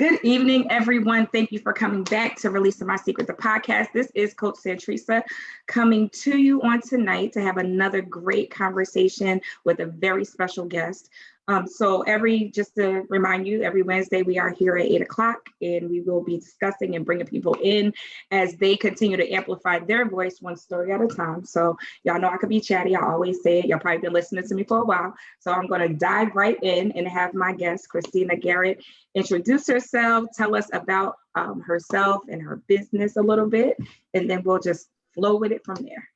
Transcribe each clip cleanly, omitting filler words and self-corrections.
Good evening, everyone. Thank you for coming back to Releasing My Secret, the podcast. This is Coach Santrisa coming to you on tonight to have another great conversation with a very special guest. Just to remind you, every Wednesday we are here at 8:00 and we will be discussing and bringing people in as they continue to amplify their voice one story at a time. So y'all know I could be chatty. I always say it. Y'all probably been listening to me for a while. So I'm going to dive right in and have my guest, Christina Garrett, introduce herself, tell us about herself and her business a little bit, and then we'll just flow with it from there.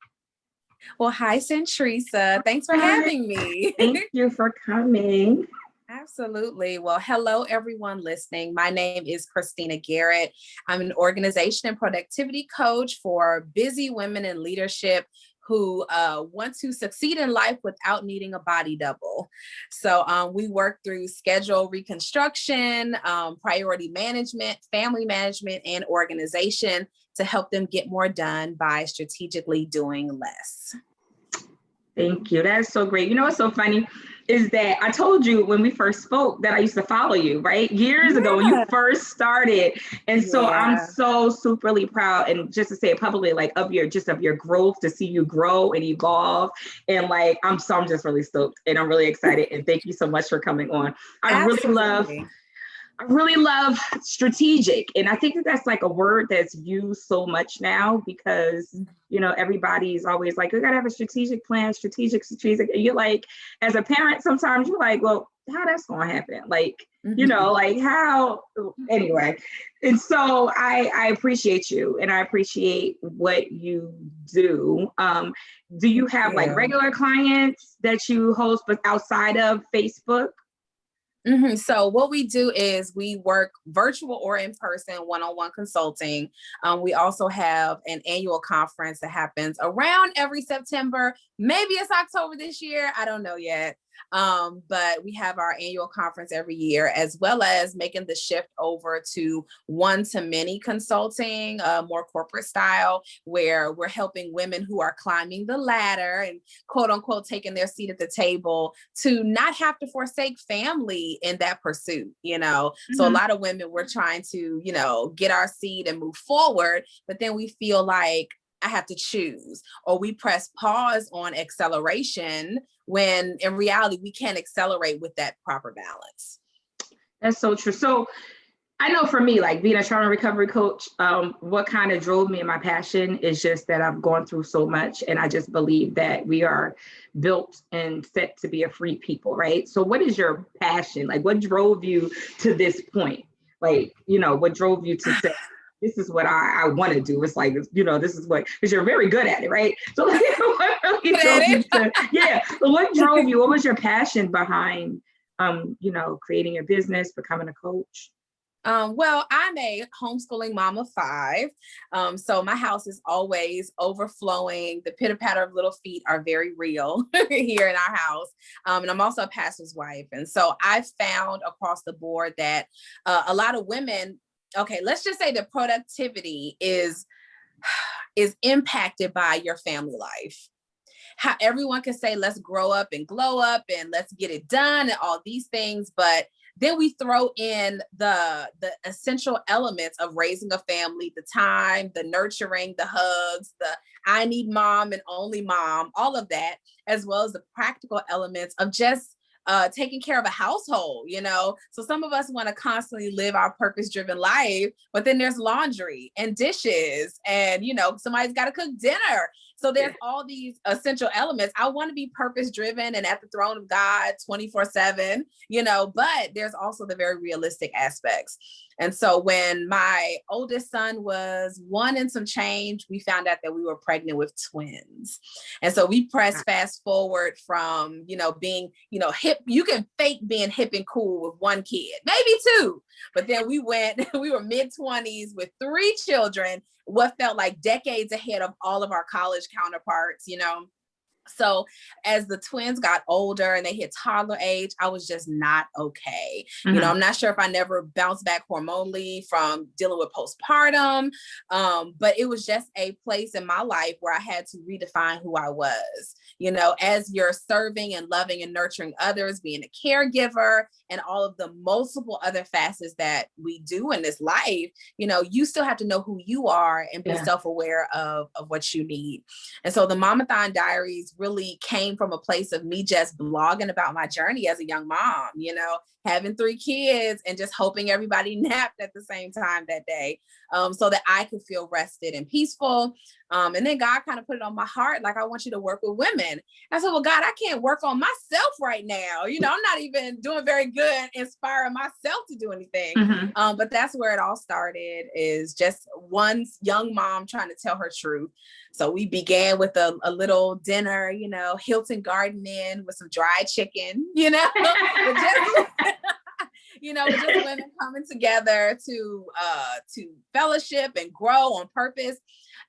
Well, hi, Centrisa. Thanks for having me. Thank you for coming. Absolutely. Well, hello, everyone listening. My name is Christina Garrett. I'm an organization and productivity coach for busy women in leadership who want to succeed in life without needing a body double. So we work through schedule reconstruction, priority management, family management, and organization to help them get more done by strategically doing less. Thank you. That's so great. You know what's so funny is that I told you when we first spoke that I used to follow you, right? Years ago when you first started. And so I'm so superly proud, and just to say it publicly, like of your growth, to see you grow and evolve. And like, I'm just really stoked and I'm really excited. And thank you so much for coming on. I really love strategic. And I think that that's like a word that's used so much now because, you know, everybody's always like, we got to have a strategic plan, strategic. And you're like, as a parent, sometimes you're like, well, how that's going to happen? Like, you know, like how, anyway. And so I appreciate you and I appreciate what you do. Do you have like regular clients that you host, but outside of Facebook? So what we do is we work virtual or in person, one-on-one consulting. We also have an annual conference that happens around every September. Maybe it's October this year. I don't know yet. But we have our annual conference every year, as well as making the shift over to one-to-many consulting, more corporate style, where we're helping women who are climbing the ladder and quote unquote taking their seat at the table to not have to forsake family in that pursuit, you know. So a lot of women, we're trying to, you know, get our seat and move forward, but then we feel like I have to choose, or we press pause on acceleration when in reality we can't accelerate with that proper balance. That's so true. So I know for me, like being a trauma recovery coach, what kind of drove me and my passion is just that I've gone through so much, and I just believe that we are built and set to be a free people, right? So what is your passion? Like what drove you to this point? Like, you know, what drove you to say, this is what I want to do. It's like, you know, this is what, because you're very good at it, right? So like, what really drove you to, so what drove you? What was your passion behind, you know, creating your business, becoming a coach? Well, I'm a homeschooling mom of 5. So my house is always overflowing. The pitter patter of little feet are very real here in our house. And I'm also a pastor's wife. And so I've found across the board that a lot of women, okay, let's just say the productivity is impacted by your family life. How everyone can say, let's grow up and glow up and let's get it done and all these things. But then we throw in the essential elements of raising a family, the time, the nurturing, the hugs, the I need mom and only mom, all of that, as well as the practical elements of just taking care of a household, you know? So some of us want to constantly live our purpose-driven life, but then there's laundry and dishes and, you know, somebody's got to cook dinner. So there's all these essential elements. I want to be purpose-driven and at the throne of God 24/7, you know, but there's also the very realistic aspects. And so when my oldest son was 1 and some change, we found out that we were pregnant with twins. And so we pressed fast forward from, you know, being, you know, hip, you can fake being hip and cool with 1 kid, maybe 2, but then we were mid-20s with 3 children, what felt like decades ahead of all of our college counterparts, you know. So as the twins got older and they hit toddler age, I was just not okay. You know, I'm not sure if I never bounced back hormonally from dealing with postpartum, but it was just a place in my life where I had to redefine who I was. You know, as you're serving and loving and nurturing others, being a caregiver, and all of the multiple other facets that we do in this life, you know, you still have to know who you are and be self-aware of what you need. And so the Mamathon Diaries really came from a place of me just blogging about my journey as a young mom, you know, having 3 kids and just hoping everybody napped at the same time that day, so that I could feel rested and peaceful. And then God kind of put it on my heart, like, I want you to work with women. I said, well, God, I can't work on myself right now. You know, I'm not even doing very good inspiring myself to do anything. But that's where it all started, is just one young mom trying to tell her truth. So we began with a little dinner, you know, Hilton Garden Inn with some dried chicken, you know, you know, just women coming together to fellowship and grow on purpose.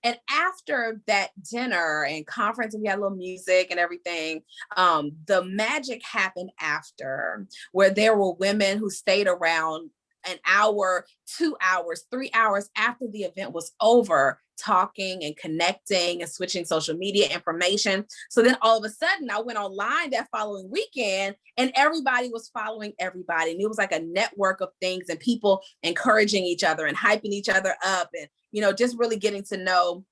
And after that dinner and conference, and we had a little music and everything, the magic happened after, where there were women who stayed around an hour, 2 hours, 3 hours after the event was over, talking and connecting and switching social media information. So then all of a sudden I went online that following weekend and everybody was following everybody. And it was like a network of things and people encouraging each other and hyping each other up, and, you know, just really getting to know,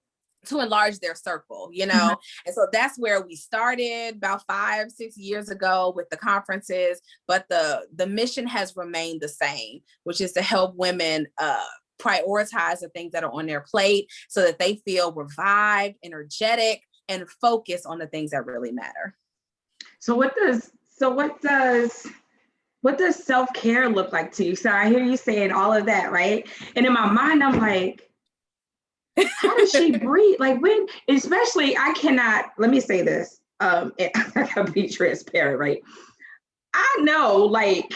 to enlarge their circle, you know? And so that's where we started about 5-6 years ago with the conferences, but the mission has remained the same, which is to help women prioritize the things that are on their plate so that they feel revived, energetic, and focused on the things that really matter. So what does self-care look like to you? So I hear you saying all of that, right? And in my mind, I'm like, how does she breathe? Like, when, especially, let me say this, I gotta be transparent, right? I know, like,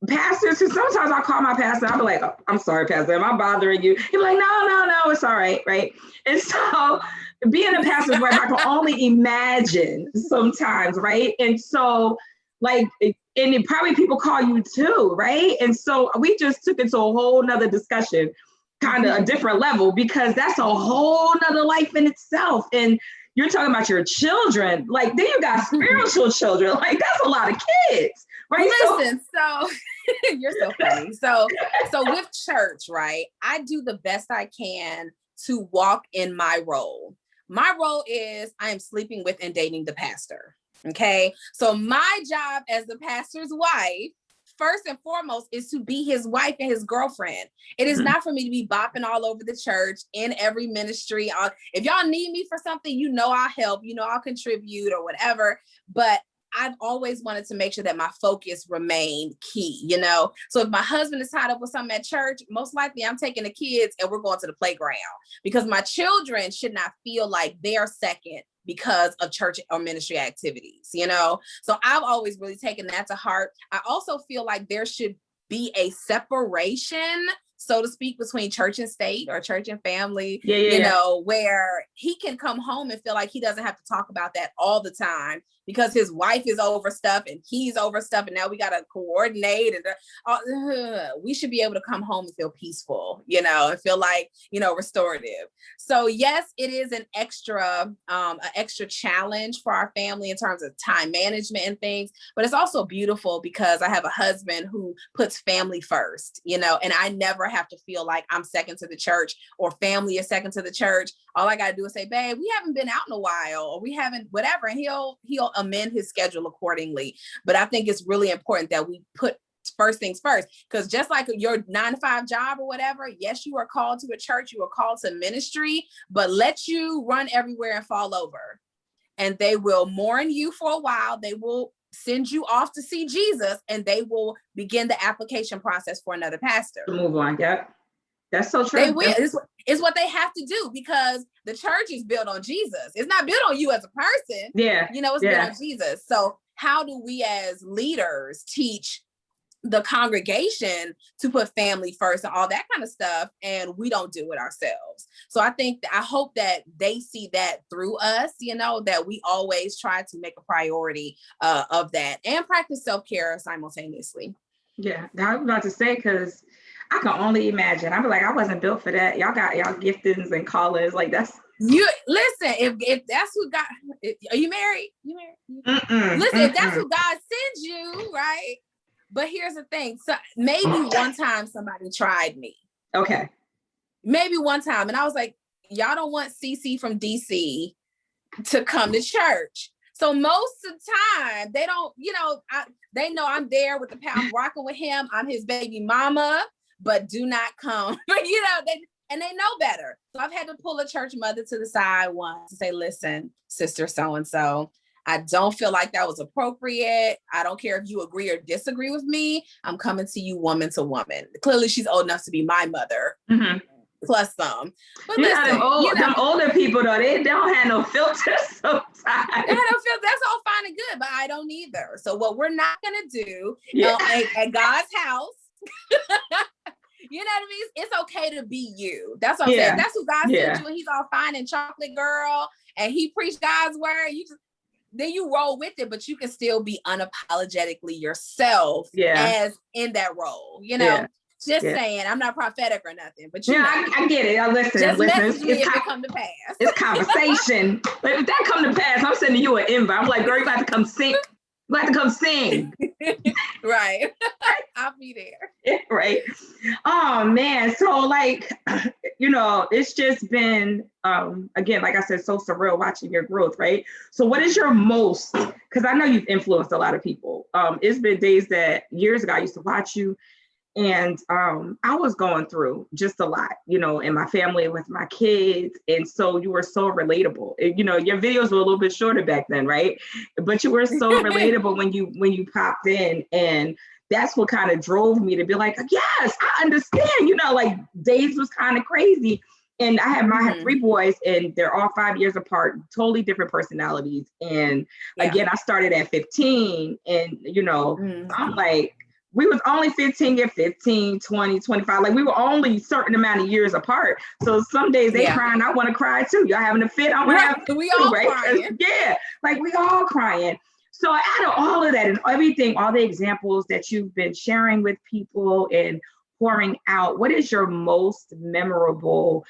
pastors, because sometimes I call my pastor, I'll be like, oh, I'm sorry, pastor, am I bothering you? He'll be like, no, it's all right, right? And so being a pastor's wife, I can only imagine sometimes, right? And so, like, and probably people call you too, right? And so we just took it to a whole nother discussion, kind of a different level, because that's a whole nother life in itself. And you're talking about your children, like, then you got spiritual children, like, that's a lot of kids, right? Listen, so you're so funny. So with church, right, I do the best I can to walk in my role. My role is I am sleeping with and dating the pastor. Okay. So my job as the pastor's wife, first and foremost, is to be his wife and his girlfriend. It is not for me to be bopping all over the church in every ministry. If y'all need me for something, you know, I'll help, you know, I'll contribute or whatever. But I've always wanted to make sure that my focus remained key, you know? So if my husband is tied up with something at church, most likely I'm taking the kids and we're going to the playground, because my children should not feel like they're second because of church or ministry activities, you know? So I've always really taken that to heart. I also feel like there should be a separation, so to speak, between church and state or church and family, you know, where he can come home and feel like he doesn't have to talk about that all the time because his wife is over stuff and he's over stuff. And now we got to coordinate, and we should be able to come home and feel peaceful, you know, and feel like, you know, restorative. So yes, it is an extra challenge for our family in terms of time management and things, but it's also beautiful because I have a husband who puts family first, you know, and I never have to feel like I'm second to the church or family is second to the church. All I got to do is say, babe, we haven't been out in a while, or we haven't whatever. And he'll amend his schedule accordingly. But I think it's really important that we put first things first, because just like your 9-to-5 job or whatever, yes, you are called to a church, you are called to ministry, but let you run everywhere and fall over. And they will mourn you for a while. They will send you off to see Jesus, and they will begin the application process for another pastor. Move on. Yeah. That's so true. They will. It's what they have to do, because the church is built on Jesus. It's not built on you as a person. Yeah. You know, it's built on Jesus. So how do we as leaders teach the congregation to put family first and all that kind of stuff, and we don't do it ourselves. So I hope that they see that through us, that we always try to make a priority of that and practice self-care simultaneously. Yeah, I was about to say, because I can only imagine. I'm like, I wasn't built for that. Y'all got y'all giftings and callers. Like, that's you. Listen, if that's who God, are you married? You married? Listen, if that's who God sends you, right? But here's the thing. So maybe one time somebody tried me. Okay. Maybe one time, and I was like, y'all don't want CC from DC to come to church. So most of the time, they don't, they know I'm there with the pound, rocking with him. I'm his baby mama, but do not come. They know better. So I've had to pull a church mother to the side once to say, listen, sister so-and-so, I don't feel like that was appropriate. I don't care if you agree or disagree with me. I'm coming to you woman to woman. Clearly, she's old enough to be my mother. Mm-hmm. Plus some. But listen, them older people though, they don't have no filters sometimes. They have no filters. That's all fine and good, but I don't either. So what we're not gonna do at God's house, you know what I mean? It's okay to be you. That's what I'm saying. That's who God sent you, and he's all fine and chocolate girl, and he preached God's word. Then you roll with it, but you can still be unapologetically yourself as in that role, Just saying, I'm not prophetic or nothing, but I get it. Listen, message me if it come to pass. It's conversation. But if that come to pass, I'm sending you an invite. I'm like, girl, you got to come sing. You got to come sing. Right. I'll be there. Right. Oh man. So it's just been again, like I said, so surreal watching your growth, right? So what is your most, because I know you've influenced a lot of people. It's been days that years ago I used to watch you. And I was going through just a lot, in my family with my kids. And so you were so relatable. Your videos were a little bit shorter back then, right? But you were so relatable when you popped in. And that's what kind of drove me to be like, yes, I understand. Days was kind of crazy. And I have 3 boys, and they're all 5 years apart, totally different personalities. And again, I started at 15, and I'm like, we was only 15, 20, 25. Like, we were only a certain amount of years apart. So some days they crying, I want to cry too. Y'all having a fit, I want to have a fit, we all right? crying. We all crying. So out of all of that and everything, all the examples that you've been sharing with people and pouring out, what is your most memorable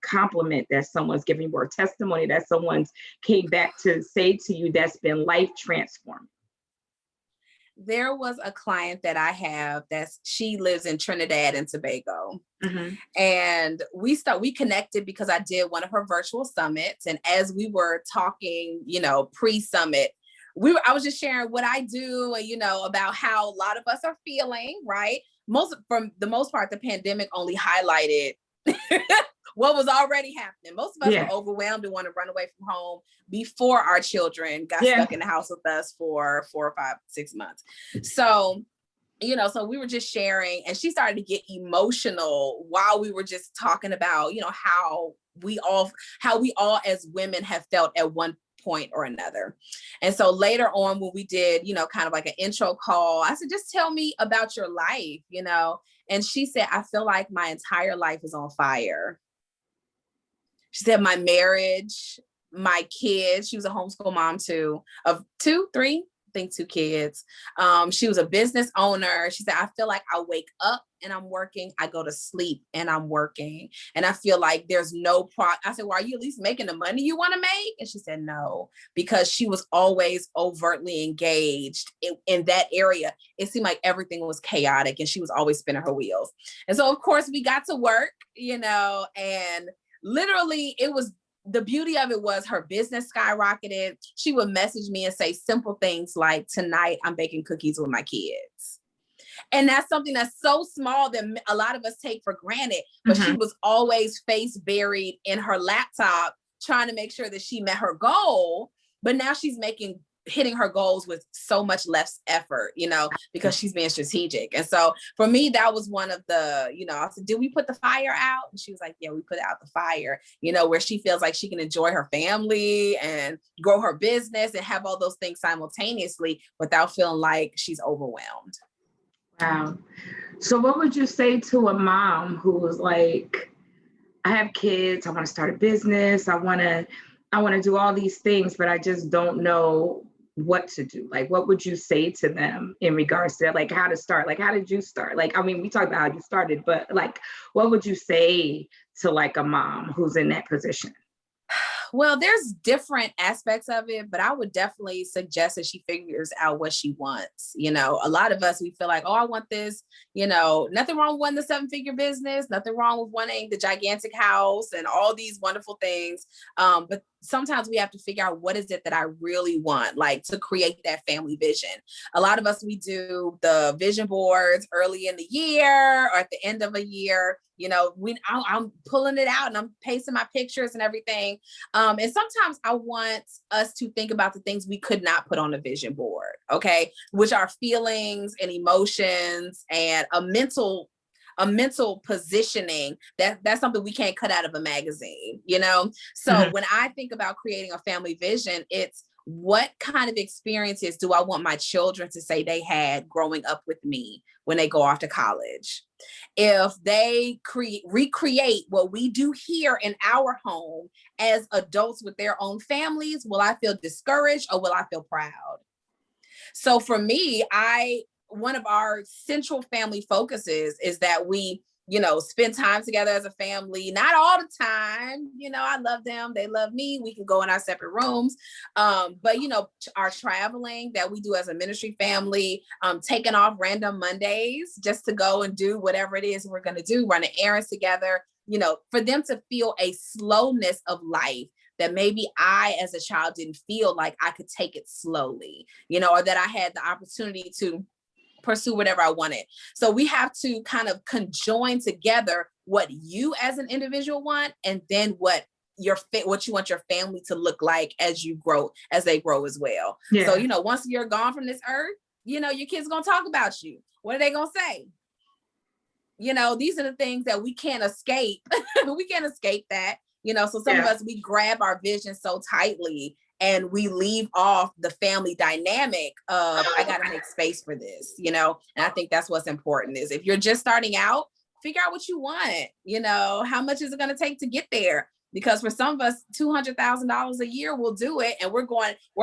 compliment that someone's giving you, or testimony that someone's came back to say to you that's been life transforming? There was a client that I have she lives in Trinidad and Tobago. Mm-hmm. And we connected because I did one of her virtual summits. And as we were talking, pre-summit, I was just sharing what I do and, about how a lot of us are feeling, right? For the most part, the pandemic only highlighted what was already happening. Most of us were overwhelmed and want to run away from home before our children got stuck in the house with us for 4 or 5, 6 months. So, so we were just sharing, and she started to get emotional while we were just talking about, how we all as women have felt at one point or another. And so later on, when we did, kind of like an intro call, I said, just tell me about your life, and she said, I feel like my entire life is on fire. She said, my marriage, my kids, she was a homeschool mom too, of 2 kids. She was a business owner. She said, I feel like I wake up and I'm working. I go to sleep and I'm working. And I feel like there's no I said, well, are you at least making the money you want to make? And she said, no, because she was always overtly engaged in that area. It seemed like everything was chaotic and she was always spinning her wheels. And so, of course, we got to work, and literally the beauty of it was her business skyrocketed. She would message me and say simple things like, tonight I'm baking cookies with my kids. And that's something that's so small that a lot of us take for granted, but she was always face buried in her laptop trying to make sure that she met her goal. But now she's hitting her goals with so much less effort, because she's being strategic. And so for me, that was one of the, I said, did we put the fire out? And she was like, yeah, we put out the fire, where she feels like she can enjoy her family and grow her business and have all those things simultaneously without feeling like she's overwhelmed. Wow. So what would you say to a mom who was like, I have kids, I want to start a business, I want to do all these things, but I just don't know what to do. Like, what would you say to them in regards to like how to start? Like, how did you start? Like, I mean, we talked about how you started, but like, what would you say to like a mom who's in that position? Well, there's different aspects of it, but I would definitely suggest that she figures out what she wants. You know, a lot of us, we feel like, oh, I want this, you know, nothing wrong with wanting the 7-figure business, nothing wrong with wanting the gigantic house and all these wonderful things. But sometimes we have to figure out what is it that I really want, like to create that family vision. A lot of us, we do the vision boards early in the year or at the end of a year. You know, I'm pulling it out and I'm pasting my pictures and everything. And sometimes I want us to think about the things we could not put on a vision board, okay, which are feelings and emotions and a mental positioning that's something we can't cut out of a magazine, you know? So when I think about creating a family vision, it's what kind of experiences do I want my children to say they had growing up with me when they go off to college? If they recreate what we do here in our home as adults with their own families, will I feel discouraged or will I feel proud? So for me, one of our central family focuses is that we, you know, spend time together as a family, not all the time. You know, I love them, they love me. We can go in our separate rooms. But, you know, our traveling that we do as a ministry family, taking off random Mondays just to go and do whatever it is we're going to do, running errands together, you know, for them to feel a slowness of life that maybe I, as a child, didn't feel like I could take it slowly, you know, or that I had the opportunity to pursue whatever I wanted. So we have to kind of conjoin together what you as an individual want, and then what you want your family to look like as they grow as well. Yeah. So, you know, once you're gone from this earth, you know, your kids are going to talk about you. What are they going to say? You know, these are the things that we can't escape. We can't escape that, you know, so some of us, we grab our vision so tightly and we leave off the family dynamic of, I got to make space for this, you know? And I think that's what's important is if you're just starting out, figure out what you want, you know, how much is it going to take to get there? Because for some of us, $200,000 a year will do it. And we're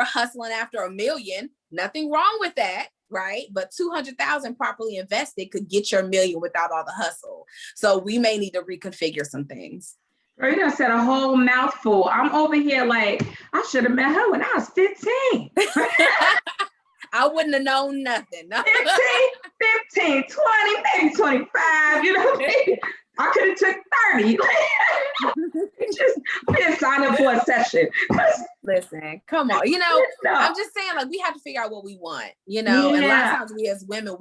hustling after $1 million. Nothing wrong with that, right? But 200,000 properly invested could get your $1 million without all the hustle. So we may need to reconfigure some things. Girl, you done said a whole mouthful. I'm over here like, I should have met her when I was 15. I wouldn't have known nothing. 15, 20, maybe 25, you know, I could have took 30. Just didn't sign up for a session. Listen, come on. You know, no. I'm just saying, like, we have to figure out what we want, you know, and a lot of times we as women,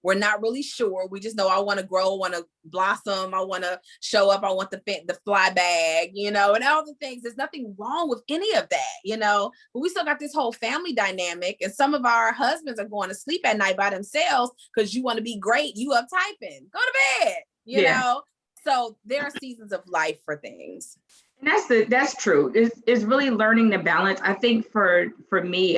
we're not really sure. We just know I want to grow, I want to blossom, I want to show up, I want the fly bag, you know, and all the things. There's nothing wrong with any of that, you know, but we still got this whole family dynamic, and some of our husbands are going to sleep at night by themselves because you want to be great. You up typing, go to bed, you know? So there are seasons of life for things. And that's true. It's really learning the balance. I think for me,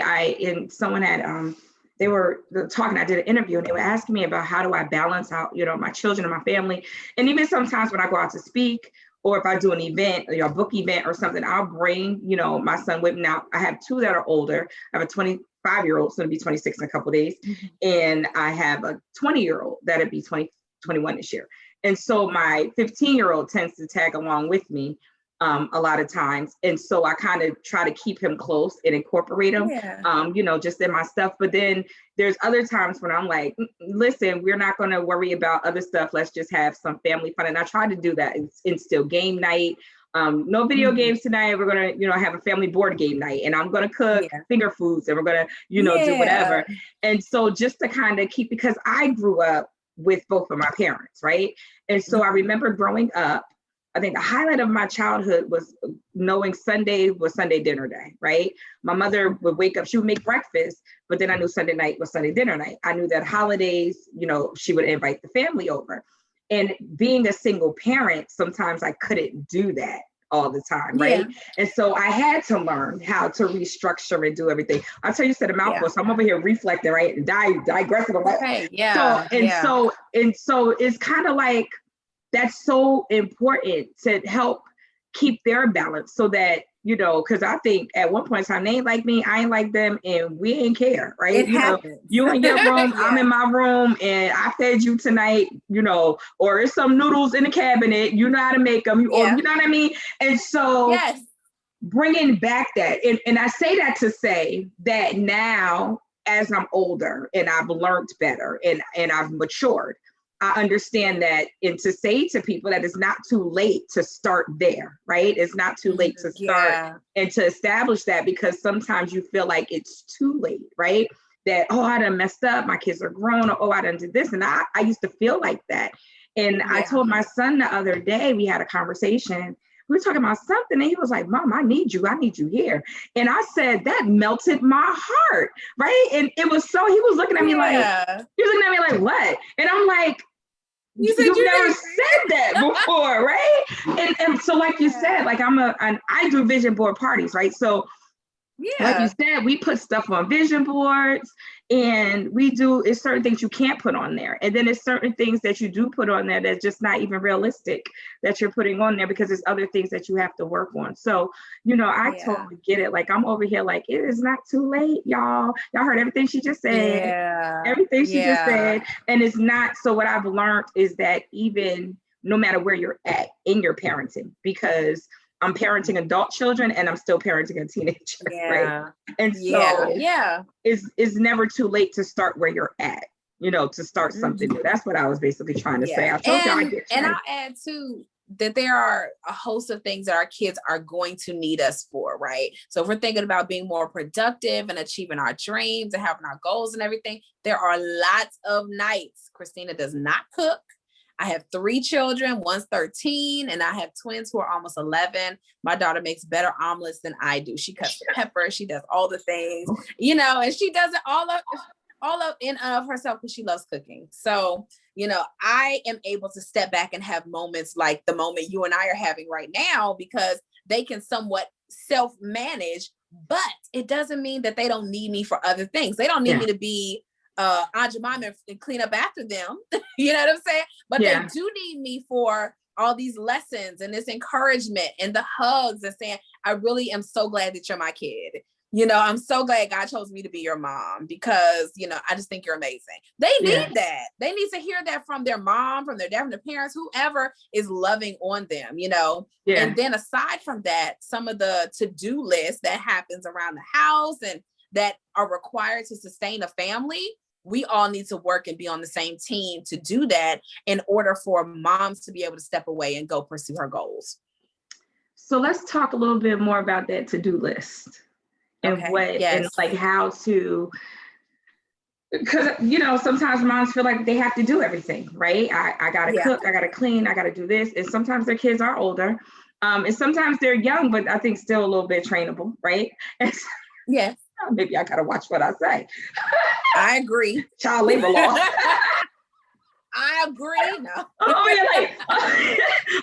someone had, they were talking, I did an interview and they were asking me about how do I balance out, you know, my children and my family. And even sometimes when I go out to speak, or if I do an event, or a book event or something, I'll bring, you know, my son with me. Now I have 2 that are older. I have a 25-year-old, so it'll be 26 in a couple of days. Mm-hmm. And I have a 20-year-old that'll be 21 this year. And so my 15-year-old tends to tag along with me a lot of times. And so I kind of try to keep him close and incorporate him, you know, just in my stuff. But then there's other times when I'm like, listen, we're not going to worry about other stuff. Let's just have some family fun. And I try to do that. It's still game night. No video games tonight. We're going to, you know, have a family board game night, and I'm going to cook finger foods, and we're going to, you know, do whatever. And so just to kind of keep, because I grew up with both of my parents, right? And so I remember growing up, I think the highlight of my childhood was knowing Sunday was Sunday dinner day, right? My mother would wake up, she would make breakfast, but then I knew Sunday night was Sunday dinner night. I knew that holidays, you know, she would invite the family over. And being a single parent, sometimes I couldn't do that, all the time, right? And so I had to learn how to restructure and do everything. I'll tell you, said a mouthful. So I'm over here reflecting, right? And digressing. Okay. So it's kind of like, that's so important to help keep their balance so that, you know, because I think at one point in time, they ain't like me, I ain't like them, and we ain't care, right? It you happens. know, you in your room, I'm in my room, and I fed you tonight, you know, or it's some noodles in the cabinet, you know how to make them, or you know what I mean? And so bringing back that, and I say that to say that now, as I'm older and I've learned better and I've matured, I understand that, and to say to people that it's not too late to start there, right? It's not too late to start and to establish that, because sometimes you feel like it's too late, right? That, oh, I done messed up, my kids are grown, or, oh, I done did this. And I used to feel like that. And I told my son the other day, we had a conversation, we were talking about something, and he was like, Mom, I need you here. And I said, that melted my heart, right? And it was so, he was looking at me like, what? And I'm like, you've never said that before, right? And so like you said, like I do vision board parties, right? So like you said, we put stuff on vision boards, and it's certain things you can't put on there. And then it's certain things that you do put on there that's just not even realistic that you're putting on there, because there's other things that you have to work on. So, you know, I totally get it. Like, I'm over here like, it is not too late, y'all. Y'all heard everything she just said. Everything she just said. And it's not. So what I've learned is that even no matter where you're at in your parenting, because I'm parenting adult children and I'm still parenting a teenager, right? And so it's never too late to start where you're at, you know, to start something new. That's what I was basically trying to say. I told you I get and I'll add too that there are a host of things that our kids are going to need us for, right? So if we're thinking about being more productive and achieving our dreams and having our goals and everything, there are lots of nights Christina does not cook. I have 3 children, one's 13, and I have twins who are almost 11. My daughter makes better omelets than I do. She cuts the pepper, she does all the things, you know, and she does it all of herself because she loves cooking. So, you know, I am able to step back and have moments like the moment you and I are having right now, because they can somewhat self-manage, but it doesn't mean that they don't need me for other things. They don't need me to be Aunt Jemima and clean up after them. You know what I'm saying? But they do need me for all these lessons and this encouragement and the hugs and saying, I really am so glad that you're my kid. You know, I'm so glad God chose me to be your mom, because, you know, I just think you're amazing. They need that. They need to hear that from their mom, from their dad, from their parents, whoever is loving on them, you know? And then aside from that, some of the to-do list that happens around the house and that are required to sustain a family, we all need to work and be on the same team to do that in order for moms to be able to step away and go pursue her goals. So let's talk a little bit more about that to-do list and and like how to, because, you know, sometimes moms feel like they have to do everything, right? I got to cook, I got to clean, I got to do this. And sometimes their kids are older, and sometimes they're young, but I think still a little bit trainable, right? And so, maybe I gotta watch what I say. I agree. Child labor law. I agree. No. I'm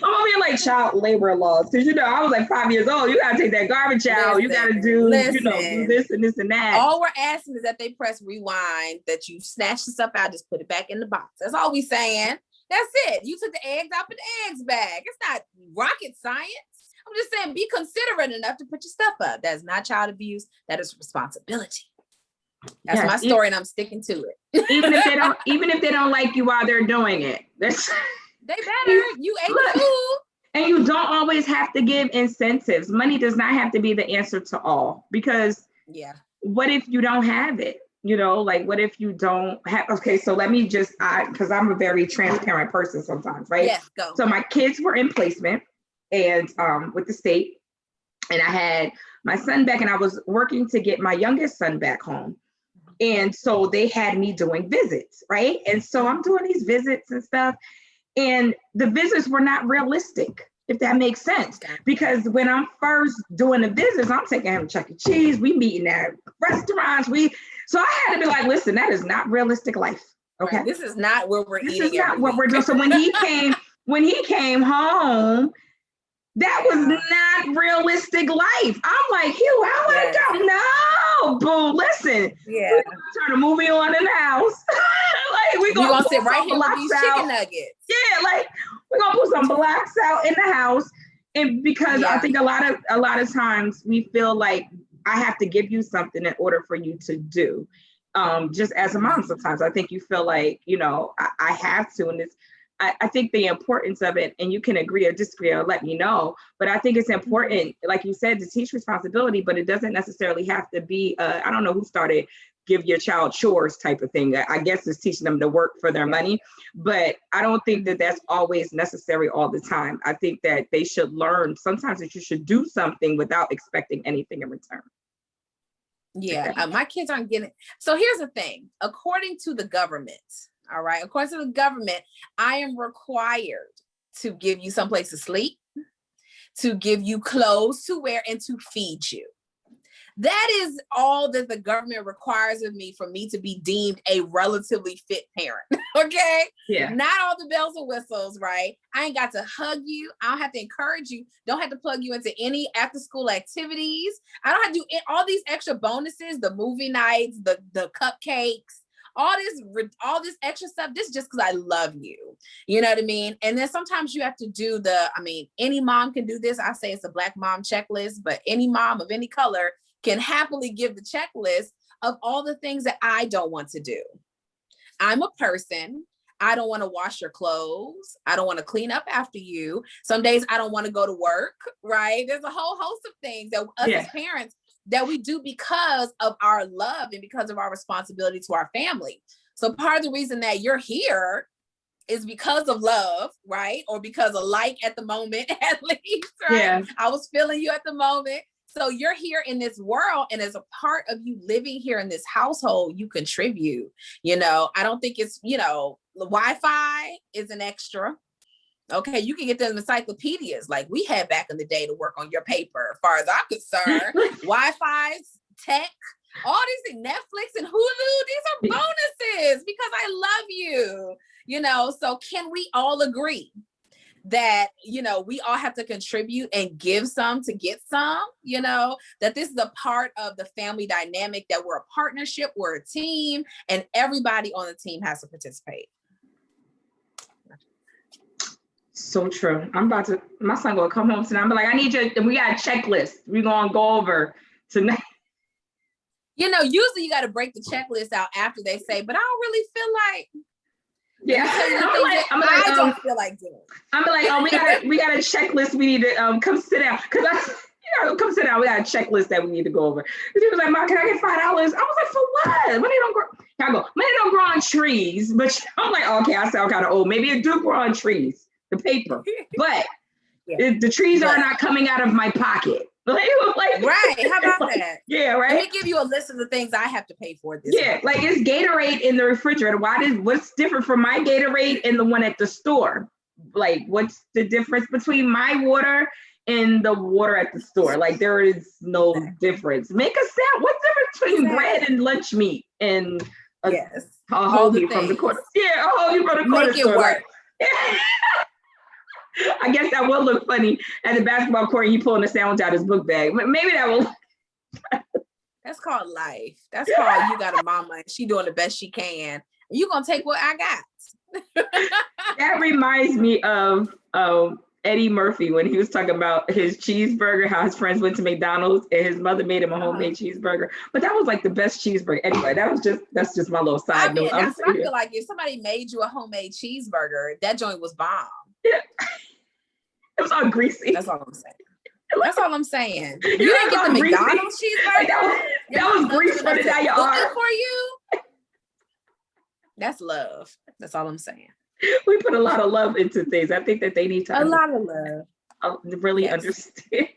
over here like child labor laws, because, you know, I was like 5 years old. You gotta take that garbage out. You gotta do, you know, do this and this and that. All we're asking is that they press rewind, that you snatch the stuff out, just put it back in the box. That's all we saying. That's it. You took the eggs out, put the eggs back. It's not rocket science. I'm just saying, be considerate enough to put your stuff up. That's not child abuse. That is responsibility. That's my story, and I'm sticking to it. even if they don't like you while they're doing it, they better. You ate the food. And you don't always have to give incentives. Money does not have to be the answer to all, because what if you don't have it? You know, like, what if you don't have, okay, so let me just, because I'm a very transparent person sometimes, right? Yes, go. So my kids were in placement and with the state, and I had my son back, and I was working to get my youngest son back home. And so they had me doing visits, right? And so I'm doing these visits and stuff, and the visits were not realistic, if that makes sense. Because when I'm first doing the visits, I'm taking him to Chuck E. Cheese, we meeting at restaurants, so I had to be like, listen, that is not realistic life. Okay. Right. This is not what we're eating. This is not what we're doing. So when he came home, That was not realistic life. I'm like, Hugh, how would I go? No, boo, listen. Yeah. We're gonna turn a movie on in the house. Like we're gonna sit right here with these chicken nuggets. Yeah, like we're gonna put some blocks out in the house. And because I think a lot of times we feel like I have to give you something in order for you to do. Just as a mom, sometimes I think you feel like, you know, I have to, and it's I think the importance of it, and you can agree or disagree or let me know, but I think it's important, like you said, to teach responsibility, but it doesn't necessarily have to be, I don't know who started give your child chores type of thing. I guess it's teaching them to work for their money, but I don't think that that's always necessary all the time. I think that they should learn sometimes that you should do something without expecting anything in return. Yeah, my kids aren't getting. So here's the thing, according to the government, all right, according to the government, I am required to give you someplace to sleep, to give you clothes to wear, and to feed you. That is all that the government requires of me for me to be deemed a relatively fit parent. Okay. Yeah. Not all the bells and whistles, right? I ain't got to hug you. I don't have to encourage you. Don't have to plug you into any after school activities. I don't have to do all these extra bonuses, the movie nights, the cupcakes, all this extra stuff. This is just because I love you. You know what I mean? And then sometimes you have to do any mom can do this. I say it's a Black mom checklist, but any mom of any color can happily give the checklist of all the things that I don't want to do. I'm a person. I don't want to wash your clothes. I don't want to clean up after you. Some days I don't want to go to work, right? There's a whole host of things that us as parents that we do because of our love and because of our responsibility to our family. So part of the reason that you're here is because of love, right? Or because of like at the moment, at least, right? Yeah. I was feeling you at the moment. So you're here in this world, and as a part of you living here in this household, you contribute. You know, I don't think it's, the Wi-Fi is an extra. Okay, you can get the encyclopedias like we had back in the day to work on your paper. As far as I'm concerned, Wi-Fi, tech, all these things, Netflix and Hulu, these are bonuses because I love you. So can we all agree that, we all have to contribute and give some to get some, that this is a part of the family dynamic, that we're a partnership, we're a team, and everybody on the team has to participate. So true. My son gonna come home tonight. I'm like, I need you, and we got a checklist. We're gonna go over tonight. Usually you got to break the checklist out after they say, but I don't really feel like. Yeah, I don't feel like doing. I'm like, we got a checklist. We need to come sit down come sit down. We got a checklist that we need to go over. She was like, Mom, can I get $5? I was like, for what? Money don't grow. I go, money don't grow on trees. But I'm like, okay, I sound kind of old. Maybe it do grow on trees, the paper, but the trees are not coming out of my pocket. Like, right? How about that? Yeah, right. Let me give you a list of the things I have to pay for this month. Like it's Gatorade in the refrigerator. What's different from my Gatorade and the one at the store? Like, what's the difference between my water and the water at the store? Like, there is no difference. Make a sound. What's the difference between bread and lunch meat and a hoagie from the corner? Yeah, a hoagie from the corner Make it store. work. I guess that will look funny at the basketball court. He pulling the sandwich out his book bag. Maybe that will. That's called life. That's called you got a mama and she doing the best she can. You gonna take what I got. That reminds me of Eddie Murphy when he was talking about his cheeseburger, how his friends went to McDonald's and his mother made him a homemade cheeseburger. But that was like the best cheeseburger. Anyway, that's just my little side note. That's what I feel like. If somebody made you a homemade cheeseburger, that joint was bomb. Yeah. It was all greasy. That's all I'm saying. That's all I'm saying. You didn't get the McDonald's cheeseburger? That was grease running down your arm. For you? That's love. That's all I'm saying. We put a lot of love into things. I think that they need to lot of love. Really understand.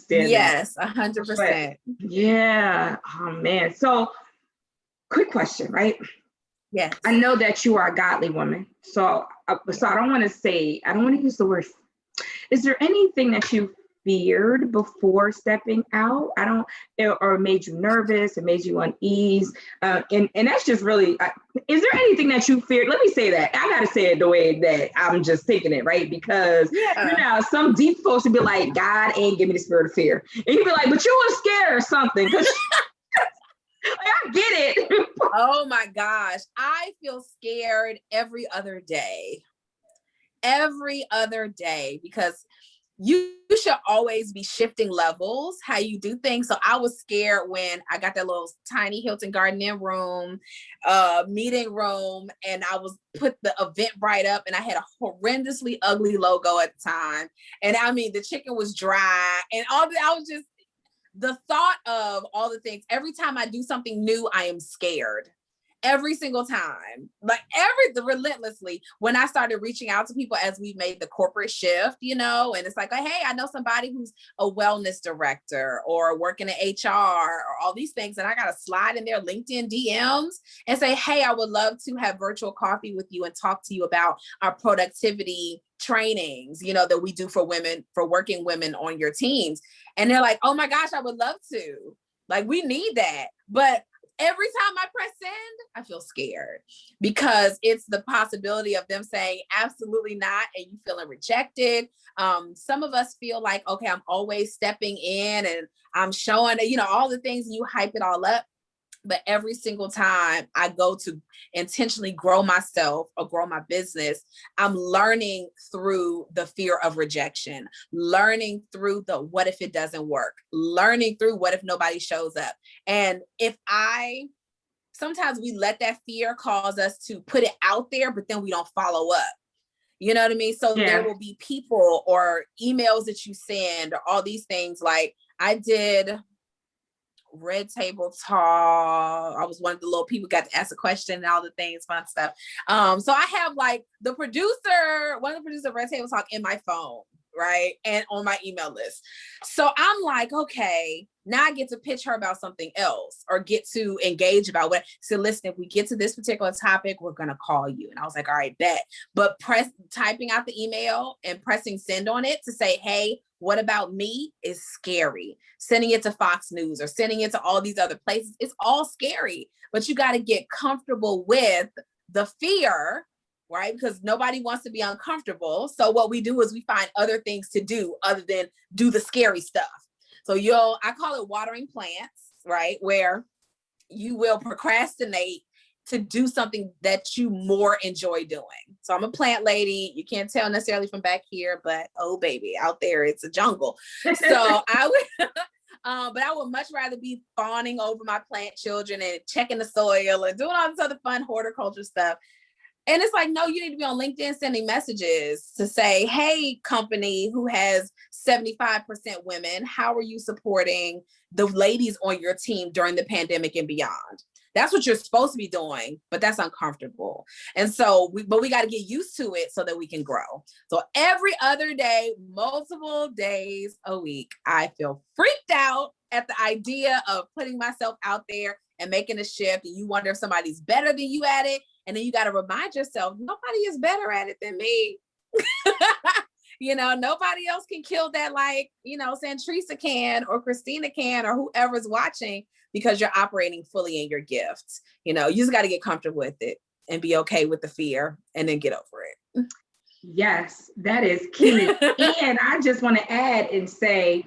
Yes, 100%. Yeah. Oh man. So quick question, right? Yes. I know that you are a godly woman. So I don't want to use the word. Is there anything that you feared before stepping out? Or it made you nervous, it made you unease. And that's just really, is there anything that you feared? Let me say that. I got to say it the way that I'm just thinking it, right? Because, some deep folks would be like, God ain't give me the spirit of fear. And you'd be like, but you were scared or something. Because I get it. Oh my gosh. I feel scared every other day. Every other day, because you should always be shifting levels, how you do things. So I was scared when I got that little tiny Hilton Garden Inn room, meeting room, and I was put the Eventbrite up, and I had a horrendously ugly logo at the time. And I mean, the chicken was dry and all that. I was just, the thought of all the things, every time I do something new, I am scared. Every single time, like relentlessly, when I started reaching out to people as we've made the corporate shift, and it's like, hey, I know somebody who's a wellness director or working in HR or all these things. And I got to slide in their LinkedIn DMs and say, hey, I would love to have virtual coffee with you and talk to you about our productivity trainings, that we do for women, for working women on your teams. And they're like, oh my gosh, I would love to. Like, we need that. But every time I press send, I feel scared because it's the possibility of them saying absolutely not, and you feeling rejected. Some of us feel like, okay, I'm always stepping in and I'm showing, all the things, and you hype it all up. But every single time I go to intentionally grow myself or grow my business, I'm learning through the fear of rejection, learning through the what if it doesn't work, learning through what if nobody shows up. And sometimes we let that fear cause us to put it out there, but then we don't follow up. You know what I mean? So there will be people or emails that you send or all these things. Like I did Red Table Talk. I was one of the little people got to ask a question and all the things, fun stuff. So I have like one of the producers of Red Table Talk in my phone, right? And on my email list. So I'm like, okay, now I get to pitch her about something else or get to engage about what. So listen, if we get to this particular topic, we're going to call you. And I was like, all right, bet. But typing out the email and pressing send on it to say, hey, what about me is scary. Sending it to Fox News or sending it to all these other places, it's all scary. But you got to get comfortable with the fear, right? Because nobody wants to be uncomfortable. So what we do is we find other things to do other than do the scary stuff. So I call it watering plants, right? Where you will procrastinate to do something that you more enjoy doing. So I'm a plant lady. You can't tell necessarily from back here, but oh baby, out there, it's a jungle. So I would, but I would much rather be fawning over my plant children and checking the soil and doing all this other fun horticulture stuff. And it's like, no, you need to be on LinkedIn sending messages to say, hey, company who has 75% women, how are you supporting the ladies on your team during the pandemic and beyond? That's what you're supposed to be doing, but that's uncomfortable. And so, we got to get used to it so that we can grow. So every other day, multiple days a week, I feel freaked out at the idea of putting myself out there and making a shift. And you wonder if somebody's better than you at it. And then you got to remind yourself, nobody is better at it than me. Nobody else can kill that like, Teresa can or Christina can or whoever's watching, because you're operating fully in your gifts. You just got to get comfortable with it and be okay with the fear and then get over it. Yes, that is key. And I just want to add and say,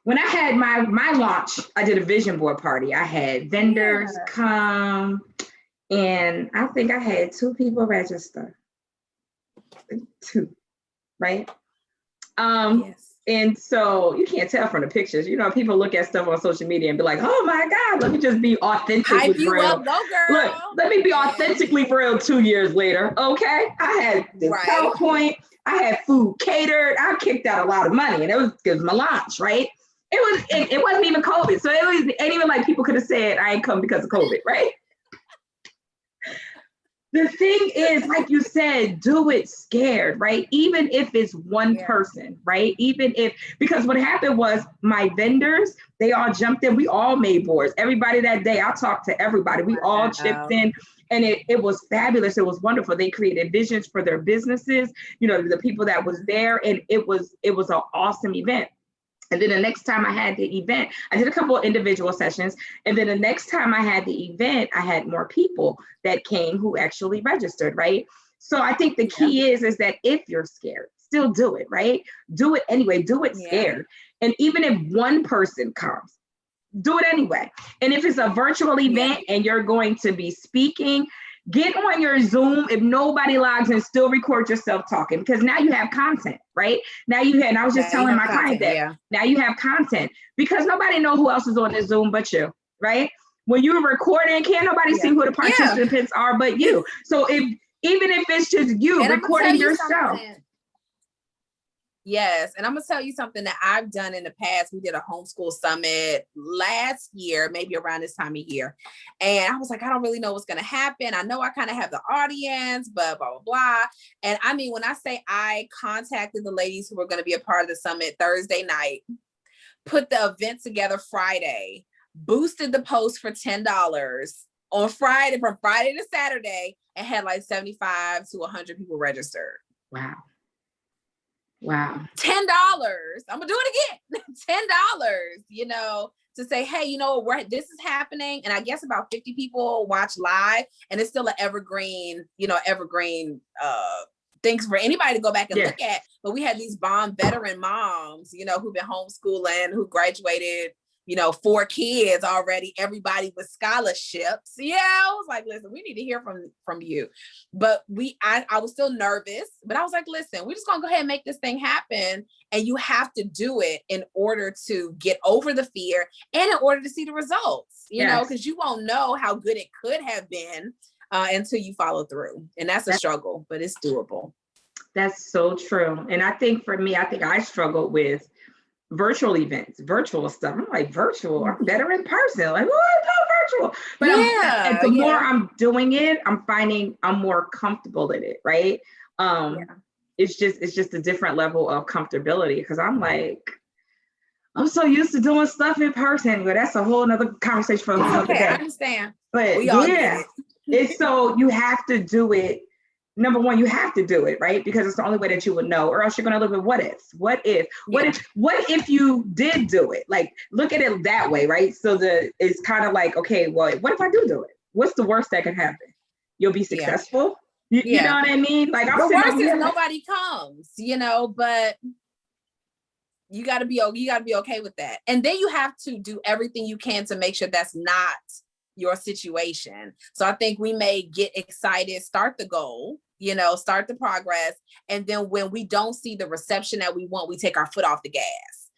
when I had my launch, I did a vision board party. I had vendors come, and I think I had 2 people register. 2, right? Yes. And so you can't tell from the pictures. People look at stuff on social media and be like, oh my God, let me just be authentically real. Up, go girl. Look, let me be authentically real 2 years later. Okay. I had the PowerPoint, I had food catered, I kicked out a lot of money, and it was my launch, right? It wasn't even COVID. So it ain't even like people could have said I ain't come because of COVID, right? The thing is, like you said, do it scared, right? Even if it's one person, right? Because what happened was my vendors, they all jumped in. We all made boards. Everybody that day, I talked to everybody. We all chipped in, and it was fabulous. It was wonderful. They created visions for their businesses, the people that was there. And it was an awesome event. And then the next time I had the event, I did a couple of individual sessions. And then the next time I had the event, I had more people that came who actually registered, right? So I think the key is that if you're scared, still do it, right? Do it anyway, do it scared. And even if one person comes, do it anyway. And if it's a virtual event and you're going to be speaking, get on your Zoom. If nobody logs in, still record yourself talking, because now you have content, right? Now you have, and I was just telling my client that now you have content, because nobody knows who else is on the Zoom but you, right? When you're recording, can't nobody see who the participants are but you. So even if it's just you and recording yourself. Yes. And I'm going to tell you something that I've done in the past. We did a homeschool summit last year, maybe around this time of year. And I was like, I don't really know what's going to happen. I know I kind of have the audience, but blah, blah, blah. And I mean, when I say I contacted the ladies who were going to be a part of the summit Thursday night, put the event together Friday, boosted the post for $10 on Friday, from Friday to Saturday, and had like 75 to 100 people registered. Wow. $10. I'm gonna do it again. $10, to say, hey, this is happening. And I guess about 50 people watch live, and it's still an evergreen things for anybody to go back and look at. But we had these bomb veteran moms, who've been homeschooling, who graduated, 4 kids already, everybody with scholarships. I was like, listen, we need to hear from you. But I was still nervous, but I was like, listen, we're just gonna go ahead and make this thing happen. And you have to do it in order to get over the fear and in order to see the results, because you won't know how good it could have been until you follow through. And that's a struggle, but it's doable. That's so true. And I think for me, I struggled with virtual events, virtual stuff. I'm like, virtual, I'm better in person. Like, virtual. But the more I'm doing it, I'm finding I'm more comfortable in it, right? It's just a different level of comfortability, because I'm like, I'm so used to doing stuff in person, but that's a whole nother conversation for another day. I understand. But it's so you have to do it. Number one, you have to do it, right? Because it's the only way that you would know, or else you're going to live with what ifs. What if you did do it? Like, look at it that way, right? So it's kind of like, okay, well, what if I do it? What's the worst that could happen? You'll be successful. You know what I mean? Like, the worst is nobody comes, but you got to be okay with that. And then you have to do everything you can to make sure that's not your situation. So I think we may get excited, start the goal, start the progress. And then when we don't see the reception that we want, we take our foot off the gas,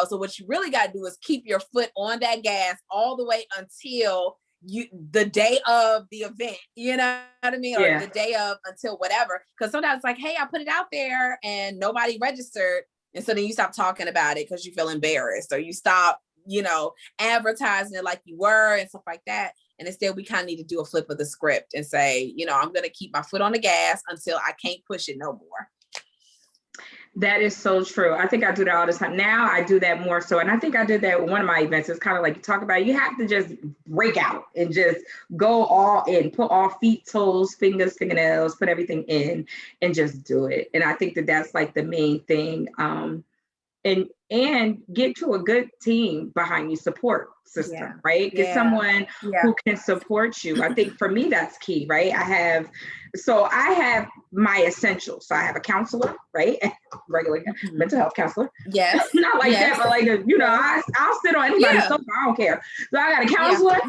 so what you really got to do is keep your foot on that gas all the way until the day of the event, you know what I mean? Or the day of, until whatever. Because sometimes it's like, hey, I put it out there and nobody registered. And so then you stop talking about it because you feel embarrassed, or you stop, advertising it like you were and stuff like that. And instead, we kind of need to do a flip of the script and say, I'm going to keep my foot on the gas until I can't push it no more. That is so true. I think I do that all the time. Now I do that more so. And I think I did that with one of my events. It's kind of like you talk about, you have to just break out and just go all in, put all feet, toes, fingers, fingernails, put everything in and just do it. And I think that's like the main thing. And get to a good team behind you, support system, right? Get someone who can support you. I think for me, that's key, right? I have my essentials. So I have a counselor, right? Regular mental health counselor. Yes. Not like that, but like, I'll sit on anybody's sofa. I don't care. So I got a counselor.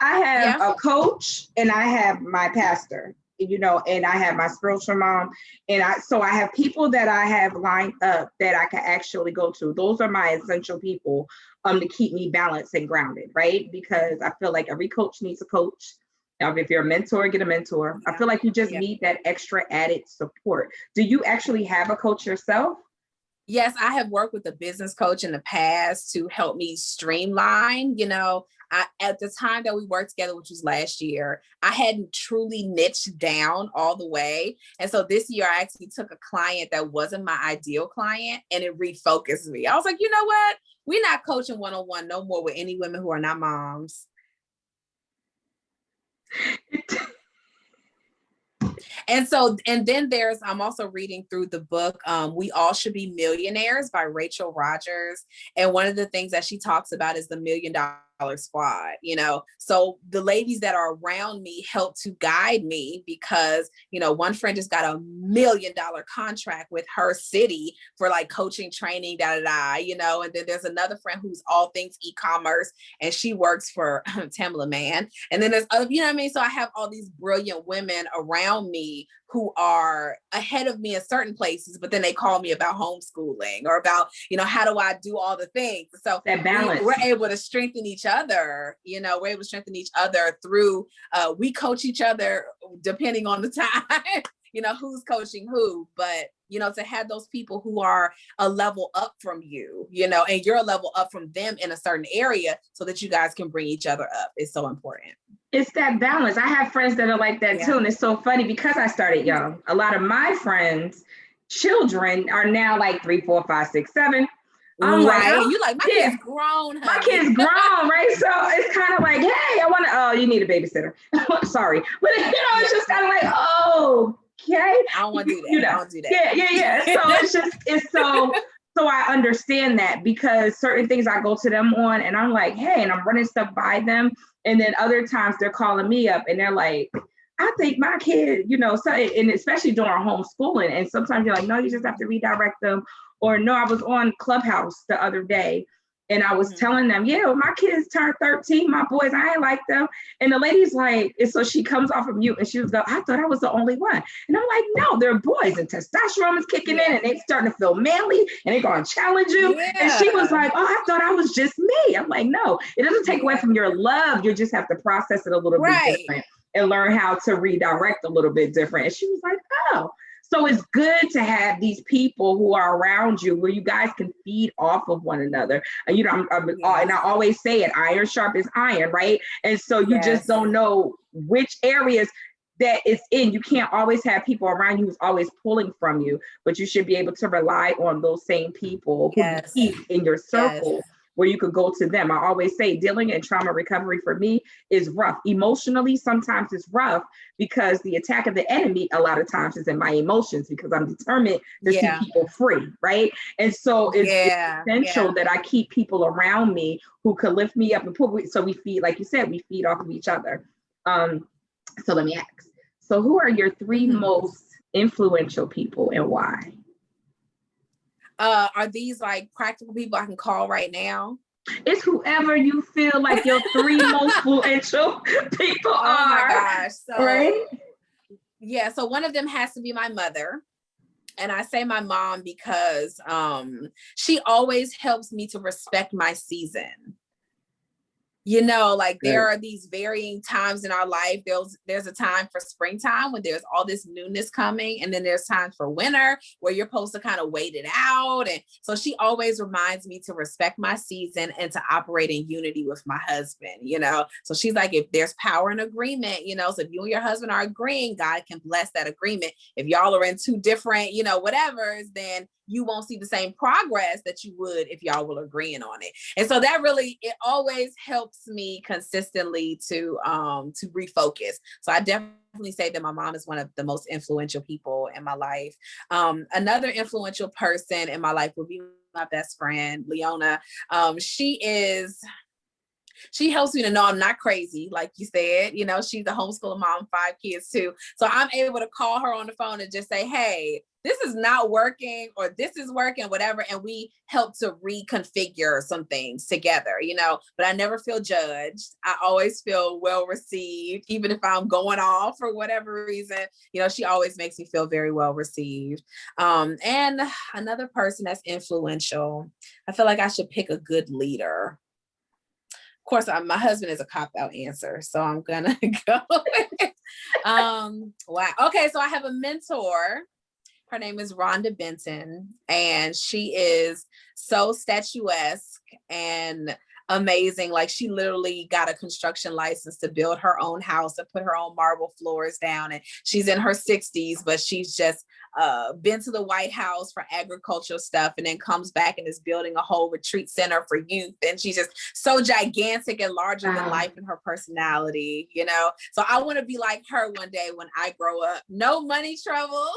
I have a coach, and I have my pastor, and I have my spiritual mom. And I have people that I have lined up that I can actually go to. Those are my essential people to keep me balanced and grounded, right? Because I feel like every coach needs a coach. If you're a mentor, get a mentor. I feel like you just need that extra added support. Do you actually have a coach yourself? Yes, I have worked with a business coach in the past to help me streamline. At the time that we worked together, which was last year, I hadn't truly niched down all the way. And so this year I actually took a client that wasn't my ideal client, and it refocused me. I was like, you know what? We're not coaching one-on-one no more with any women who are not moms. And then I'm also reading through the book, We All Should Be Millionaires by Rachel Rogers. And one of the things that she talks about is the $1 million squad, so the ladies that are around me help to guide me, because one friend just got $1 million contract with her city for like coaching, training, and then there's another friend who's all things e-commerce, and she works for Tamla Man, and then there's other, so I have all these brilliant women around me who are ahead of me in certain places, but then they call me about homeschooling or about, how do I do all the things? So that balance. We're able to strengthen each other, we're able to strengthen each other through, we coach each other depending on the time, who's coaching who, but, to have those people who are a level up from you, and you're a level up from them in a certain area so that you guys can bring each other up is so important. It's that balance. I have friends that are like that too. And it's so funny because I started young. A lot of my friends' children are now like 3, 4, 5, 6, 7. I'm right. Like, you like, my kid's grown, honey. My kid's grown, right? So it's kind of like, hey, I want to, oh, you need a babysitter. Sorry. But, it's just kind of like, oh, okay. I don't want to do that. I don't do that. Yeah. So so I understand that, because certain things I go to them on and I'm like, hey, and I'm running stuff by them. And then other times they're calling me up and they're like, I think my kid, so, and especially during homeschooling. And sometimes you're like, no, you just have to redirect them. Or no, I was on Clubhouse the other day and I was telling them, well, my kids turned 13, my boys, I ain't like them. And the lady's like, and so she comes off of mute and she was like, I thought I was the only one. And I'm like, no, they're boys and testosterone is kicking in and they starting to feel manly and they're going to challenge you. Yeah. And she was like, oh, I thought I was just me. I'm like, no, it doesn't take away from your love. You just have to process it a little bit different and learn how to redirect a little bit different. And she was like, oh. So it's good to have these people who are around you where you guys can feed off of one another. And, and I always say it, iron sharpens iron, right? And so you just don't know which areas that it's in. You can't always have people around you who's always pulling from you, but you should be able to rely on those same people who you keep in your circle. Where you could go to them. I always say dealing in trauma recovery for me is rough. Emotionally, sometimes it's rough because the attack of the enemy a lot of times is in my emotions because I'm determined to see people free, right? And so it's essential that I keep people around me who could lift me up and pull me. So we feed, like you said, we feed off of each other. So let me ask. So who are your 3 most influential people and why? Are these like practical people I can call right now? It's whoever you feel like your 3 most influential people are. Oh my gosh. So, right? Yeah. So one of them has to be my mother. And I say my mom because she always helps me to respect my season. There are these varying times in our life. There's a time for springtime when there's all this newness coming. And then there's times for winter where you're supposed to kind of wait it out. And so she always reminds me to respect my season and to operate in unity with my husband, So she's like, if there's power in agreement, so if you and your husband are agreeing, God can bless that agreement. If y'all are in 2 different, whatevers, then you won't see the same progress that you would if y'all were agreeing on it. And so that really, it always helps me consistently to refocus. So I definitely say that my mom is one of the most influential people in my life. Another influential person in my life would be my best friend, Leona. She helps me to know I'm not crazy, like you said. She's a homeschooler mom, 5 kids too. So I'm able to call her on the phone and just say, hey, this is not working or this is working, whatever. And we help to reconfigure some things together, but I never feel judged. I always feel well received, even if I'm going off for whatever reason. She always makes me feel very well received. And another person that's influential, I feel like I should pick a good leader. Of course, my husband is a cop-out answer, so I'm gonna go. Wow. Okay, so I have a mentor. Her name is Rhonda Benton, and she is so statuesque and amazing. Like she literally got a construction license to build her own house and put her own marble floors down. And she's in her 60s, but she's just been to the White House for agricultural stuff and then comes back and is building a whole retreat center for youth. And she's just so gigantic and larger than life in her personality, you know? So I want to be like her one day when I grow up. No money troubles,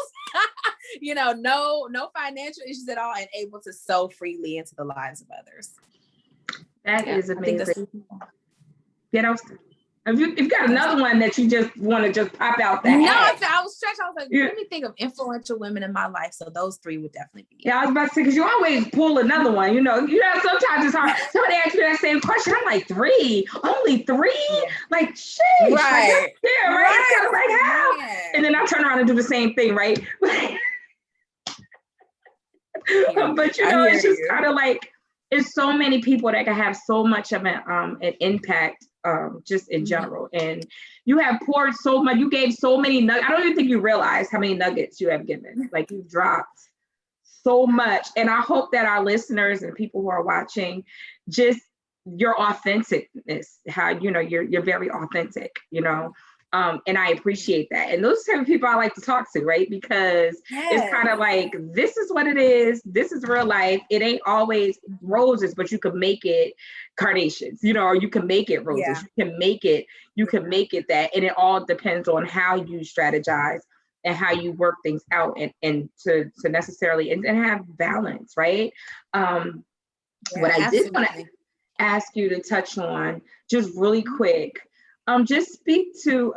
you know, no financial issues at all, and able to sow freely into the lives of others. That is amazing. If you got another one that you just want to just pop out that. No, I was stretched. I was like, let me think of influential women in my life. So those three would definitely be. Yeah, I was about to say, because you always pull another one. You know, sometimes it's hard. Somebody asks me that same question. I'm like, only three? Yeah. Like, shit. Right. Yeah, right. It's kind of like, how? Yeah. And then I turn around and do the same thing, right? But you know, it's just kind of like, it's so many people that can have so much of an impact just in general. And you have poured so much, you gave so many nuggets. I don't even think you realize how many nuggets you have given. Like you've dropped so much. And I hope that our listeners and people who are watching, just your authenticness, how, you know, you're very authentic, you know. And I appreciate that. And those type of people I like to talk to, right? Because it's kind of like, this is what it is. This is real life. It ain't always roses, but you can make it carnations, you know, or you can make it roses. Yeah. You can make it that. And it all depends on how you strategize and how you work things out and to necessarily and have balance, right? What I did want to ask you to touch on just really quick, just speak to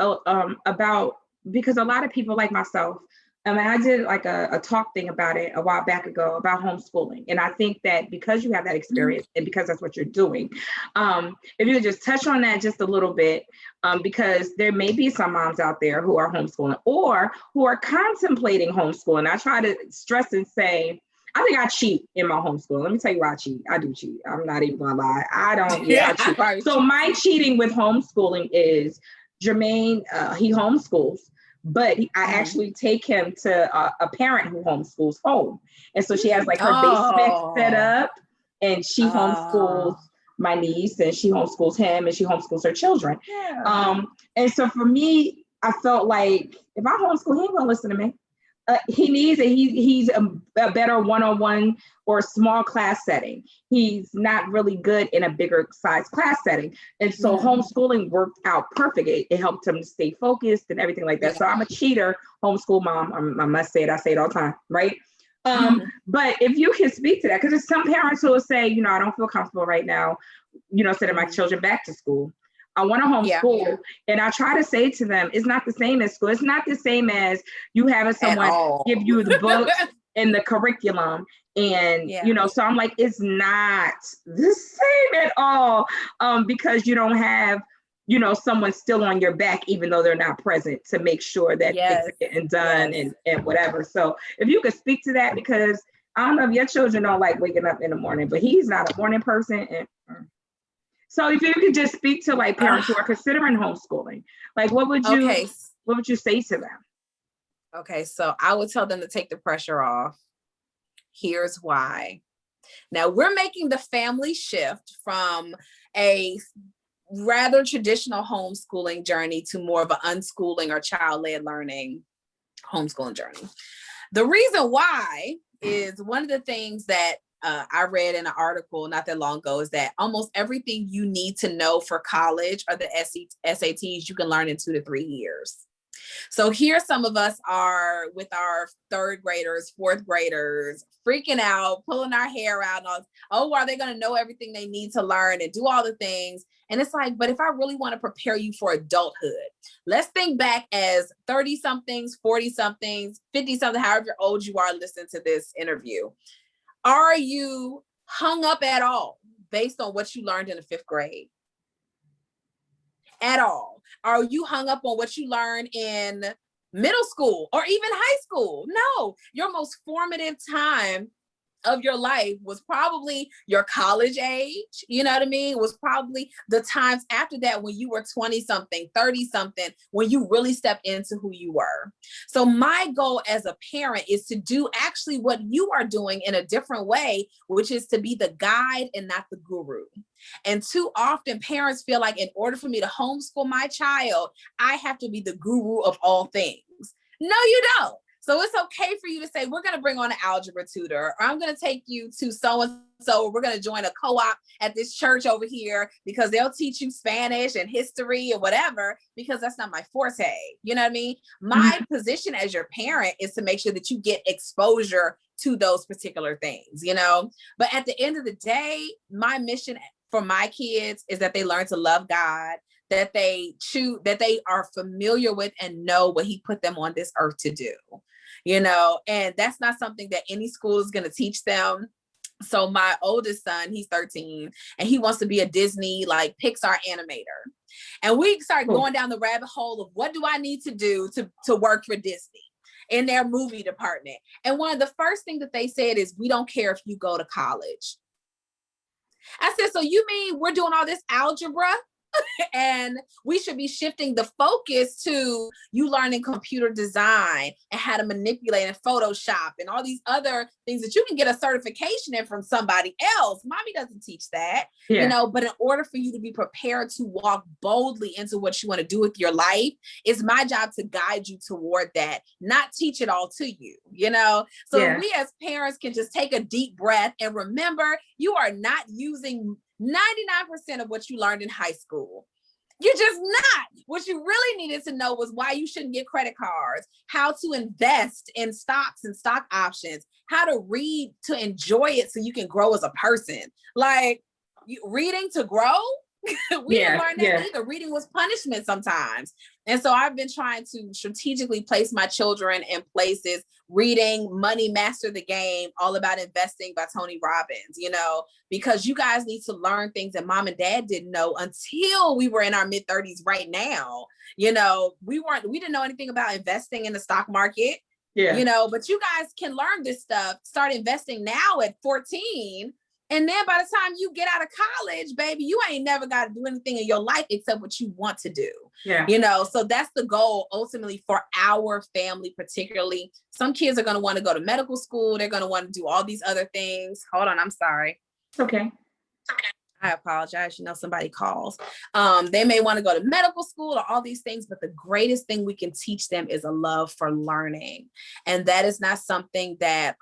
about, because a lot of people like myself, I did like a talk thing about it a while back ago about homeschooling. And I think that because you have that experience and because that's what you're doing, if you could just touch on that just a little bit, because there may be some moms out there who are homeschooling or who are contemplating homeschooling. I try to stress and say, I think I cheat in my homeschool. Let me tell you why I cheat. I do cheat. I'm not even gonna lie. I cheat. So my cheating with homeschooling is Jermaine, he homeschools, but I actually take him to a parent who homeschools home. And so she has like her basement set up and she homeschools my niece and she homeschools him and she homeschools her children. Yeah. And so for me, I felt like if I homeschool, he ain't gonna listen to me. He needs he's a better one-on-one or small class setting. He's not really good in a bigger size class setting. And so homeschooling worked out perfect. It helped him to stay focused and everything like that. So I'm a cheater homeschool mom. I must say it. I say it all the time, right? But if you can speak to that, because there's some parents who will say, you know, I don't feel comfortable right now, you know, sending my children back to school. I want to homeschool. And I try to say to them, it's not the same as school. It's not the same as you having someone give you the books and the curriculum. And, you know, so I'm like, it's not the same at all, because you don't have, you know, someone still on your back, even though they're not present to make sure that things are getting done and whatever. So if you could speak to that, because I don't know if your children don't like waking up in the morning, but he's not a morning person. And so if you could just speak to like parents who are considering homeschooling, like what would you say to them? Okay, so I would tell them to take the pressure off. Here's why. Now we're making the family shift from a rather traditional homeschooling journey to more of an unschooling or child-led learning homeschooling journey. The reason why is one of the things that I read in an article not that long ago is that almost everything you need to know for college or the SATs you can learn in 2 to 3 years. So here some of us are with our 3rd graders, 4th graders, freaking out, pulling our hair out. And are they going to know everything they need to learn and do all the things? And it's like, but if I really want to prepare you for adulthood, let's think back as 30 somethings, 40 somethings, 50 something, however old you are listening to this interview. Are you hung up at all based on what you learned in the 5th grade? At all? Are you hung up on what you learned in middle school or even high school? No, your most formative time of your life was probably your college age, you know what I mean? Was probably the times after that when you were 20 something, 30 something, when you really stepped into who you were. So my goal as a parent is to do actually what you are doing in a different way, which is to be the guide and not the guru. And too often parents feel like in order for me to homeschool my child, I have to be the guru of all things. No, you don't. So it's okay for you to say, we're going to bring on an algebra tutor, or I'm going to take you to so-and-so, we're going to join a co-op at this church over here because they'll teach you Spanish and history or whatever, because that's not my forte. You know what I mean? My position as your parent is to make sure that you get exposure to those particular things, you know? But at the end of the day, my mission for my kids is that they learn to love God, that they are familiar with and know what he put them on this earth to do. You know, and that's not something that any school is going to teach them. So my oldest son, he's 13, and he wants to be a Disney, like Pixar animator. And we start going down the rabbit hole of what do I need to do to work for Disney in their movie department. And one of the first things that they said is, we don't care if you go to college. I said, so you mean we're doing all this algebra? And we should be shifting the focus to you learning computer design and how to manipulate and Photoshop and all these other things that you can get a certification in from somebody else. Mommy doesn't teach that, you know, but in order for you to be prepared to walk boldly into what you want to do with your life, it's my job to guide you toward that, not teach it all to you, you know? So we as parents can just take a deep breath and remember, you are not using 99% of what you learned in high school. You're just not. What you really needed to know was why you shouldn't get credit cards, how to invest in stocks and stock options, how to read to enjoy it so you can grow as a person. Like, reading to grow? We didn't learn that either. Reading was punishment sometimes. And so I've been trying to strategically place my children in places, reading Money Master the Game, All About Investing by Tony Robbins, you know, because you guys need to learn things that mom and dad didn't know until we were in our mid-30s right now. You know, we didn't know anything about investing in the stock market, you know, but you guys can learn this stuff, start investing now at 14. And then by the time you get out of college, baby, you ain't never got to do anything in your life except what you want to do. You know, so that's the goal ultimately for our family, particularly. Some kids are going to want to go to medical school. They're going to want to do all these other things. Hold on. I'm sorry. Okay. I apologize. You know, somebody calls. They may want to go to medical school or all these things, but the greatest thing we can teach them is a love for learning. And that is not something that,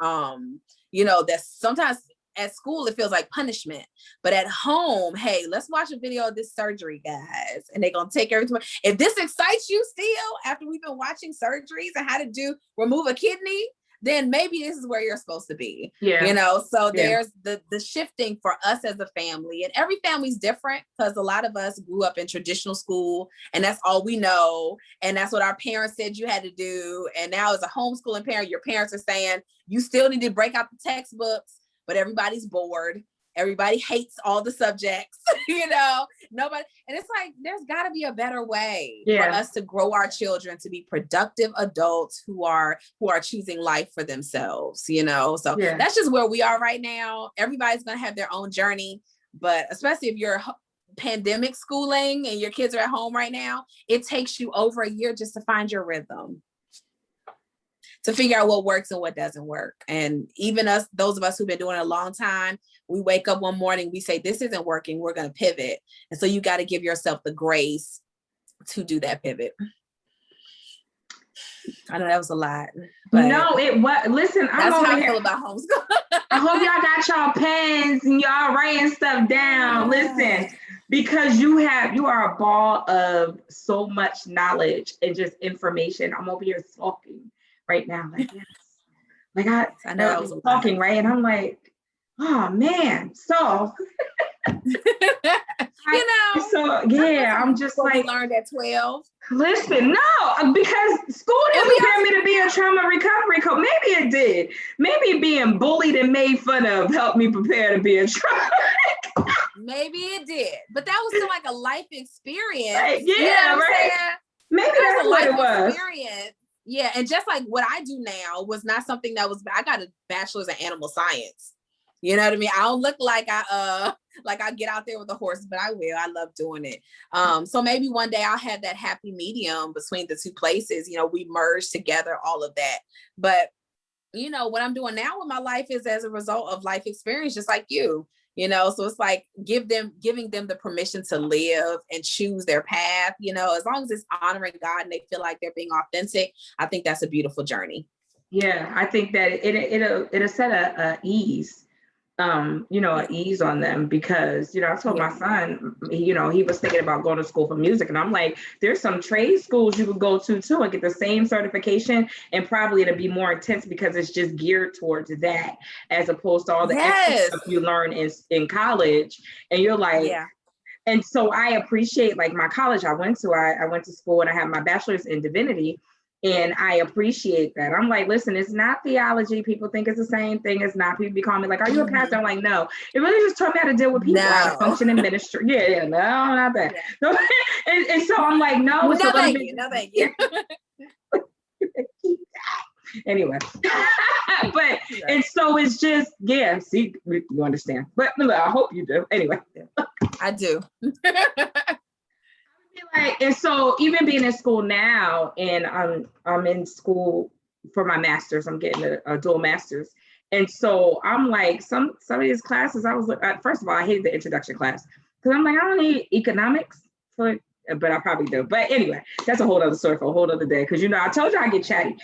you know, that sometimes at school, it feels like punishment, but at home, hey, let's watch a video of this surgery, guys. And they're going to take everything. If this excites you still after we've been watching surgeries and how to remove a kidney, then maybe this is where you're supposed to be, you know? So there's the shifting for us as a family, and every family's different because a lot of us grew up in traditional school and that's all we know. And that's what our parents said you had to do. And now as a homeschooling parent, your parents are saying you still need to break out the textbooks, but everybody's bored. Everybody hates all the subjects, you know, nobody. And it's like, there's gotta be a better way for us to grow our children to be productive adults who are choosing life for themselves, you know? So that's just where we are right now. Everybody's going to have their own journey, but especially if you're pandemic schooling and your kids are at home right now, it takes you over a year just to find your rhythm, to figure out what works and what doesn't work. And even us, those of us who've been doing it a long time, we wake up one morning, we say, this isn't working, we're going to pivot. And so you got to give yourself the grace to do that pivot. I know that was a lot. But no, it was. Listen, that's how I feel about homeschool. I hope y'all got y'all pens and y'all writing stuff down. Listen, because you are a ball of so much knowledge and just information. I'm over here talking right now, like I know I was talking, right? And I'm like, oh man, so you know, so yeah, I'm just like, learned at 12. Listen, no, because school didn't prepare me to be a trauma recovery coach. Maybe it did. Maybe being bullied and made fun of helped me prepare to be a trauma. Maybe it did, but that was still like a life experience. Right, yeah, you know right. Maybe that's what it was. Yeah, and just like what I do now was not something that was, I got a bachelor's in animal science. You know what I mean? I don't look like I get out there with a horse, but I will. I love doing it. So maybe one day I'll have that happy medium between the two places. You know, we merge together all of that. But you know, what I'm doing now with my life is as a result of life experience, just like you know, so it's like giving them the permission to live and choose their path, you know, as long as it's honoring God and they feel like they're being authentic. I think that's a beautiful journey. Yeah, I think that it'll set a ease, you know, an ease on them, because, you know, I told my son, you know, he was thinking about going to school for music, and I'm like, there's some trade schools you could go to too and get the same certification, and probably it'll be more intense because it's just geared towards that, as opposed to all the extra stuff you learn in college. And you're like, and so I appreciate, like, my college I went to school and I have my bachelor's in divinity. And I appreciate that. I'm like, listen, it's not theology. People think it's the same thing. It's not. People be calling me like, are you a pastor? I'm like, no. It really just taught me how to deal with people, how to function in ministry. Yeah, no, not that. Yeah. And so I'm like, no. No, thank you. No, thank you. Anyway, but and so it's just, yeah, see, you understand. But I hope you do. Anyway. I do. Like, and so even being in school now, and I'm in school for my master's, I'm getting a dual master's. And so I'm like, some of these classes, I was like, first of all, I hated the introduction class, because I'm like, I don't need economics for, but I probably do. But anyway, that's a whole other story for a whole other day, because, you know, I told you I get chatty.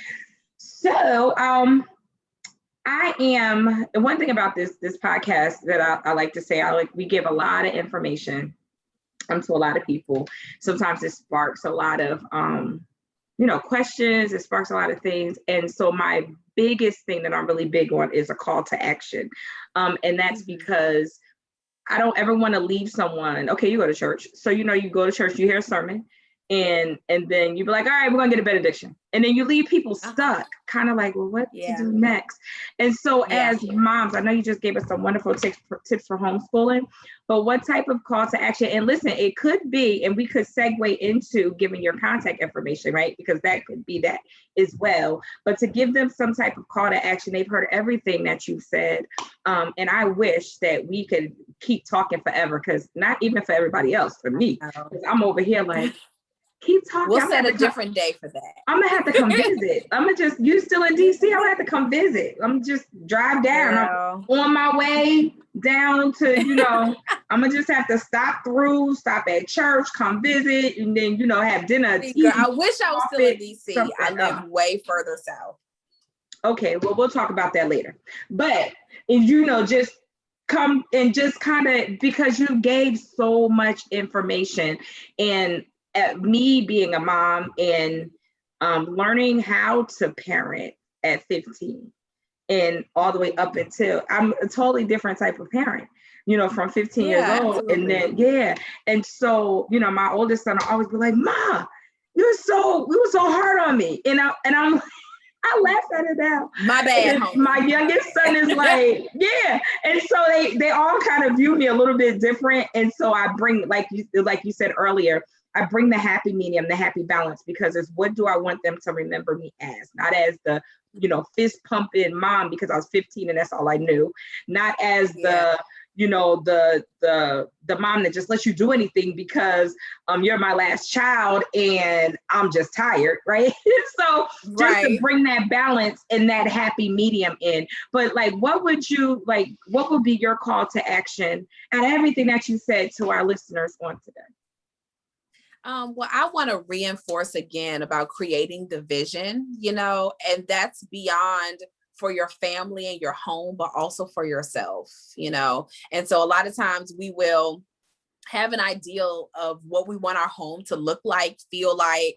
So I am, the one thing about this podcast that I like to say, we give a lot of information to a lot of people. Sometimes it sparks a lot of, you know, questions. It sparks a lot of things. And so my biggest thing that I'm really big on is a call to action. And that's because I don't ever want to leave someone. Okay, you go to church. So, you know, you go to church, you hear a sermon, and then you be like, all right, we're going to get a benediction. And then you leave people stuck, kind of like, well, what to do next? And so as moms, I know you just gave us some wonderful tips for homeschooling, but what type of call to action? And listen, it could be, and we could segue into giving your contact information, right? Because that could be that as well. But to give them some type of call to action, they've heard everything that you've said. And I wish that we could keep talking forever, because not even for everybody else, for me, because I'm over here like, keep talking. We'll set a different day for that. I'm gonna have to come visit. You still in DC? I'm gonna have to come visit. I'm just drive down. I'm on my way down to, you know, I'm gonna just have to stop at church, come visit, and then, you know, have dinner. Girl, I wish I was still in DC. I live way further south. Okay, well, we'll talk about that later. But if, you know, just come and just kind of, because you gave so much information, and at me being a mom and learning how to parent at 15 and all the way up until I'm a totally different type of parent, you know, from 15 years old. Absolutely. And then, and so, you know, my oldest son will always be like, Ma, you were so hard on me. And I laugh at it now. My bad. My youngest son is like, yeah. And so they all kind of view me a little bit different. And so I bring, like you said earlier, I bring the happy medium, the happy balance, because it's what do I want them to remember me as? Not as the, you know, fist pumping mom because I was 15 and that's all I knew. Not as the, you know, the mom that just lets you do anything because you're my last child and I'm just tired, right? So just to bring that balance and that happy medium in. But like, what would be your call to action and everything that you said to our listeners on today? Well, I want to reinforce again about creating the vision, you know, and that's beyond for your family and your home, but also for yourself, you know. And so a lot of times we will have an ideal of what we want our home to look like, feel like.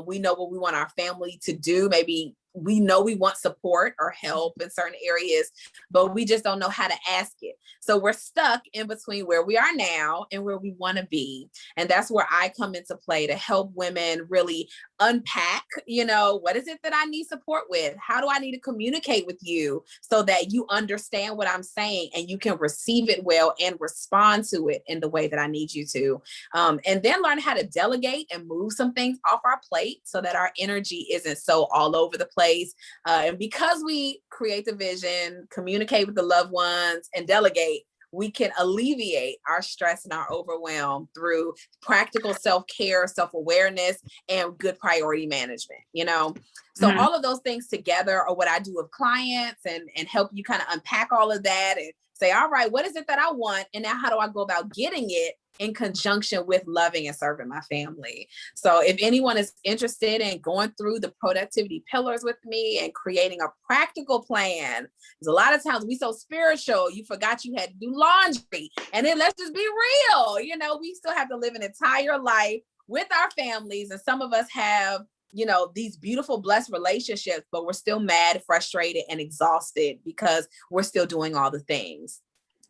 We know what we want our family to do. Maybe we know we want support or help in certain areas, but we just don't know how to ask it. So we're stuck in between where we are now and where we want to be. And that's where I come into play to help women really unpack, you know, what is it that I need support with? How do I need to communicate with you so that you understand what I'm saying and you can receive it well and respond to it in the way that I need you to. And then learn how to delegate and move some things off our plate so that our energy isn't so all over the place. place. And because we create the vision, communicate with the loved ones, and delegate, we can alleviate our stress and our overwhelm through practical self-care, self-awareness, and good priority management, you know? So all of those things together are what I do with clients, and help you kind of unpack all of that and say, all right, what is it that I want? And now how do I go about getting it in conjunction with loving and serving my family? So if anyone is interested in going through the productivity pillars with me and creating a practical plan, because a lot of times we so spiritual, you forgot you had to do laundry. And then let's just be real, you know, we still have to live an entire life with our families. And some of us have, you know, these beautiful, blessed relationships, but we're still mad, frustrated, and exhausted because we're still doing all the things.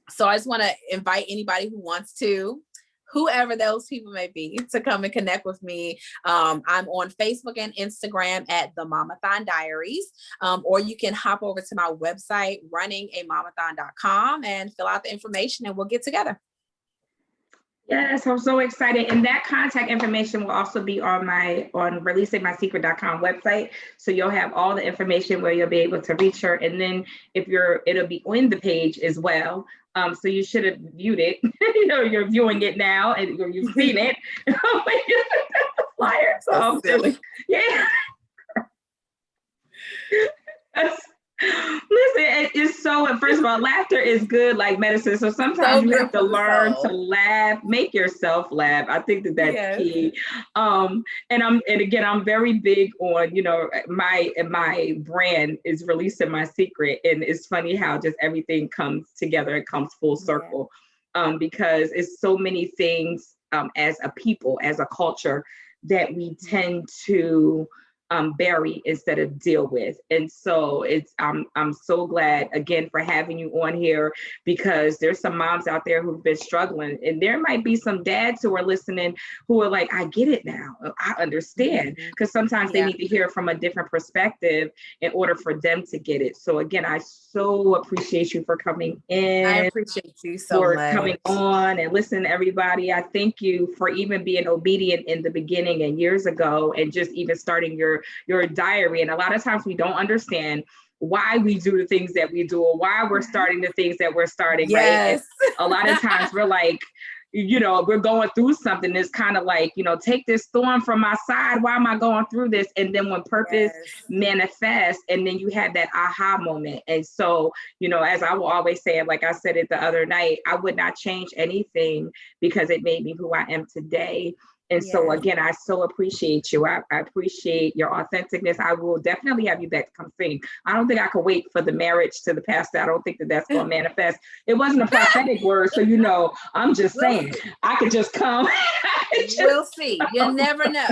So I just want to invite anybody who wants to, whoever those people may be, to come and connect with me. I'm on Facebook and Instagram at the Mamathon Diaries, or you can hop over to my website, runningamamathon.com, and fill out the information, and we'll get together. Yes, I'm so excited. And that contact information will also be on releasingmysecret.com website. So you'll have all the information where you'll be able to reach her. And then it'll be on the page as well. So you should have viewed it. You know, you're viewing it now, and you've seen it. Flyer. So silly. Yeah. Listen, it's so, first of all, laughter is good like medicine. So sometimes you have to learn to laugh, make yourself laugh. I think that's key. And again, I'm very big on, you know, my brand is Releasing My Secret. And it's funny how just everything comes together, it comes full circle, because it's so many things as a people, as a culture, that we tend to bury instead of deal with. And so I'm so glad again for having you on here, because there's some moms out there who've been struggling, and there might be some dads who are listening who are like, I get it now, I understand, because sometimes they need to hear from a different perspective in order for them to get it. So again, I so appreciate you for coming in. I appreciate you so much. Coming on and listening to everybody. I thank you for even being obedient in the beginning and years ago, and just even starting your diary. And a lot of times we don't understand why we do the things that we do, or why we're starting the things that we're starting. Right. And a lot of times we're like, you know, we're going through something. It's kind of like, you know, take this thorn from my side. Why am I going through this? And then when purpose manifests, and then you have that aha moment. And so, you know, as I will always say, like I said it the other night, I would not change anything because it made me who I am today. And so again, I so appreciate you. I appreciate your authenticness. I will definitely have you back to come sing. I don't think I could wait for the marriage to the pastor. I don't think that's going to manifest. It wasn't a prophetic word. So, you know, I'm just saying, I could just come. We'll see. You'll never know.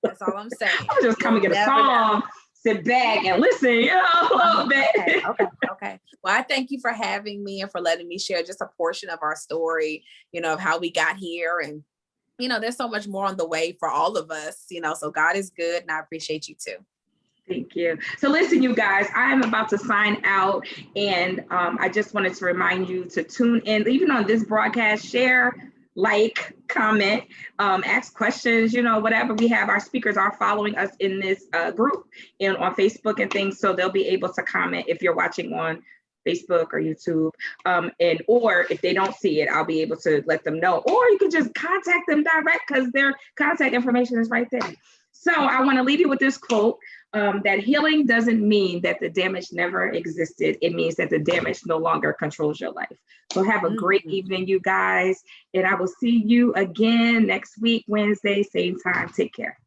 That's all I'm saying. I'll just come and get a song, sit back and listen, you know, a little bit. Okay. Well, I thank you for having me and for letting me share just a portion of our story, you know, of how we got here. And you know, there's so much more on the way for all of us, you know, so God is good, and I appreciate you too. Thank you. So listen, you guys, I am about to sign out, and I just wanted to remind you to tune in, even on this broadcast, share, like, comment, ask questions, you know, whatever. We have our speakers are following us in this group and on Facebook and things, so they'll be able to comment if you're watching on Facebook or YouTube, or if they don't see it, I'll be able to let them know, or you can just contact them direct because their contact information is right there. So I want to leave you with this quote, that healing doesn't mean that the damage never existed. It means that the damage no longer controls your life. So have a great evening, you guys, and I will see you again next week, Wednesday, same time. Take care.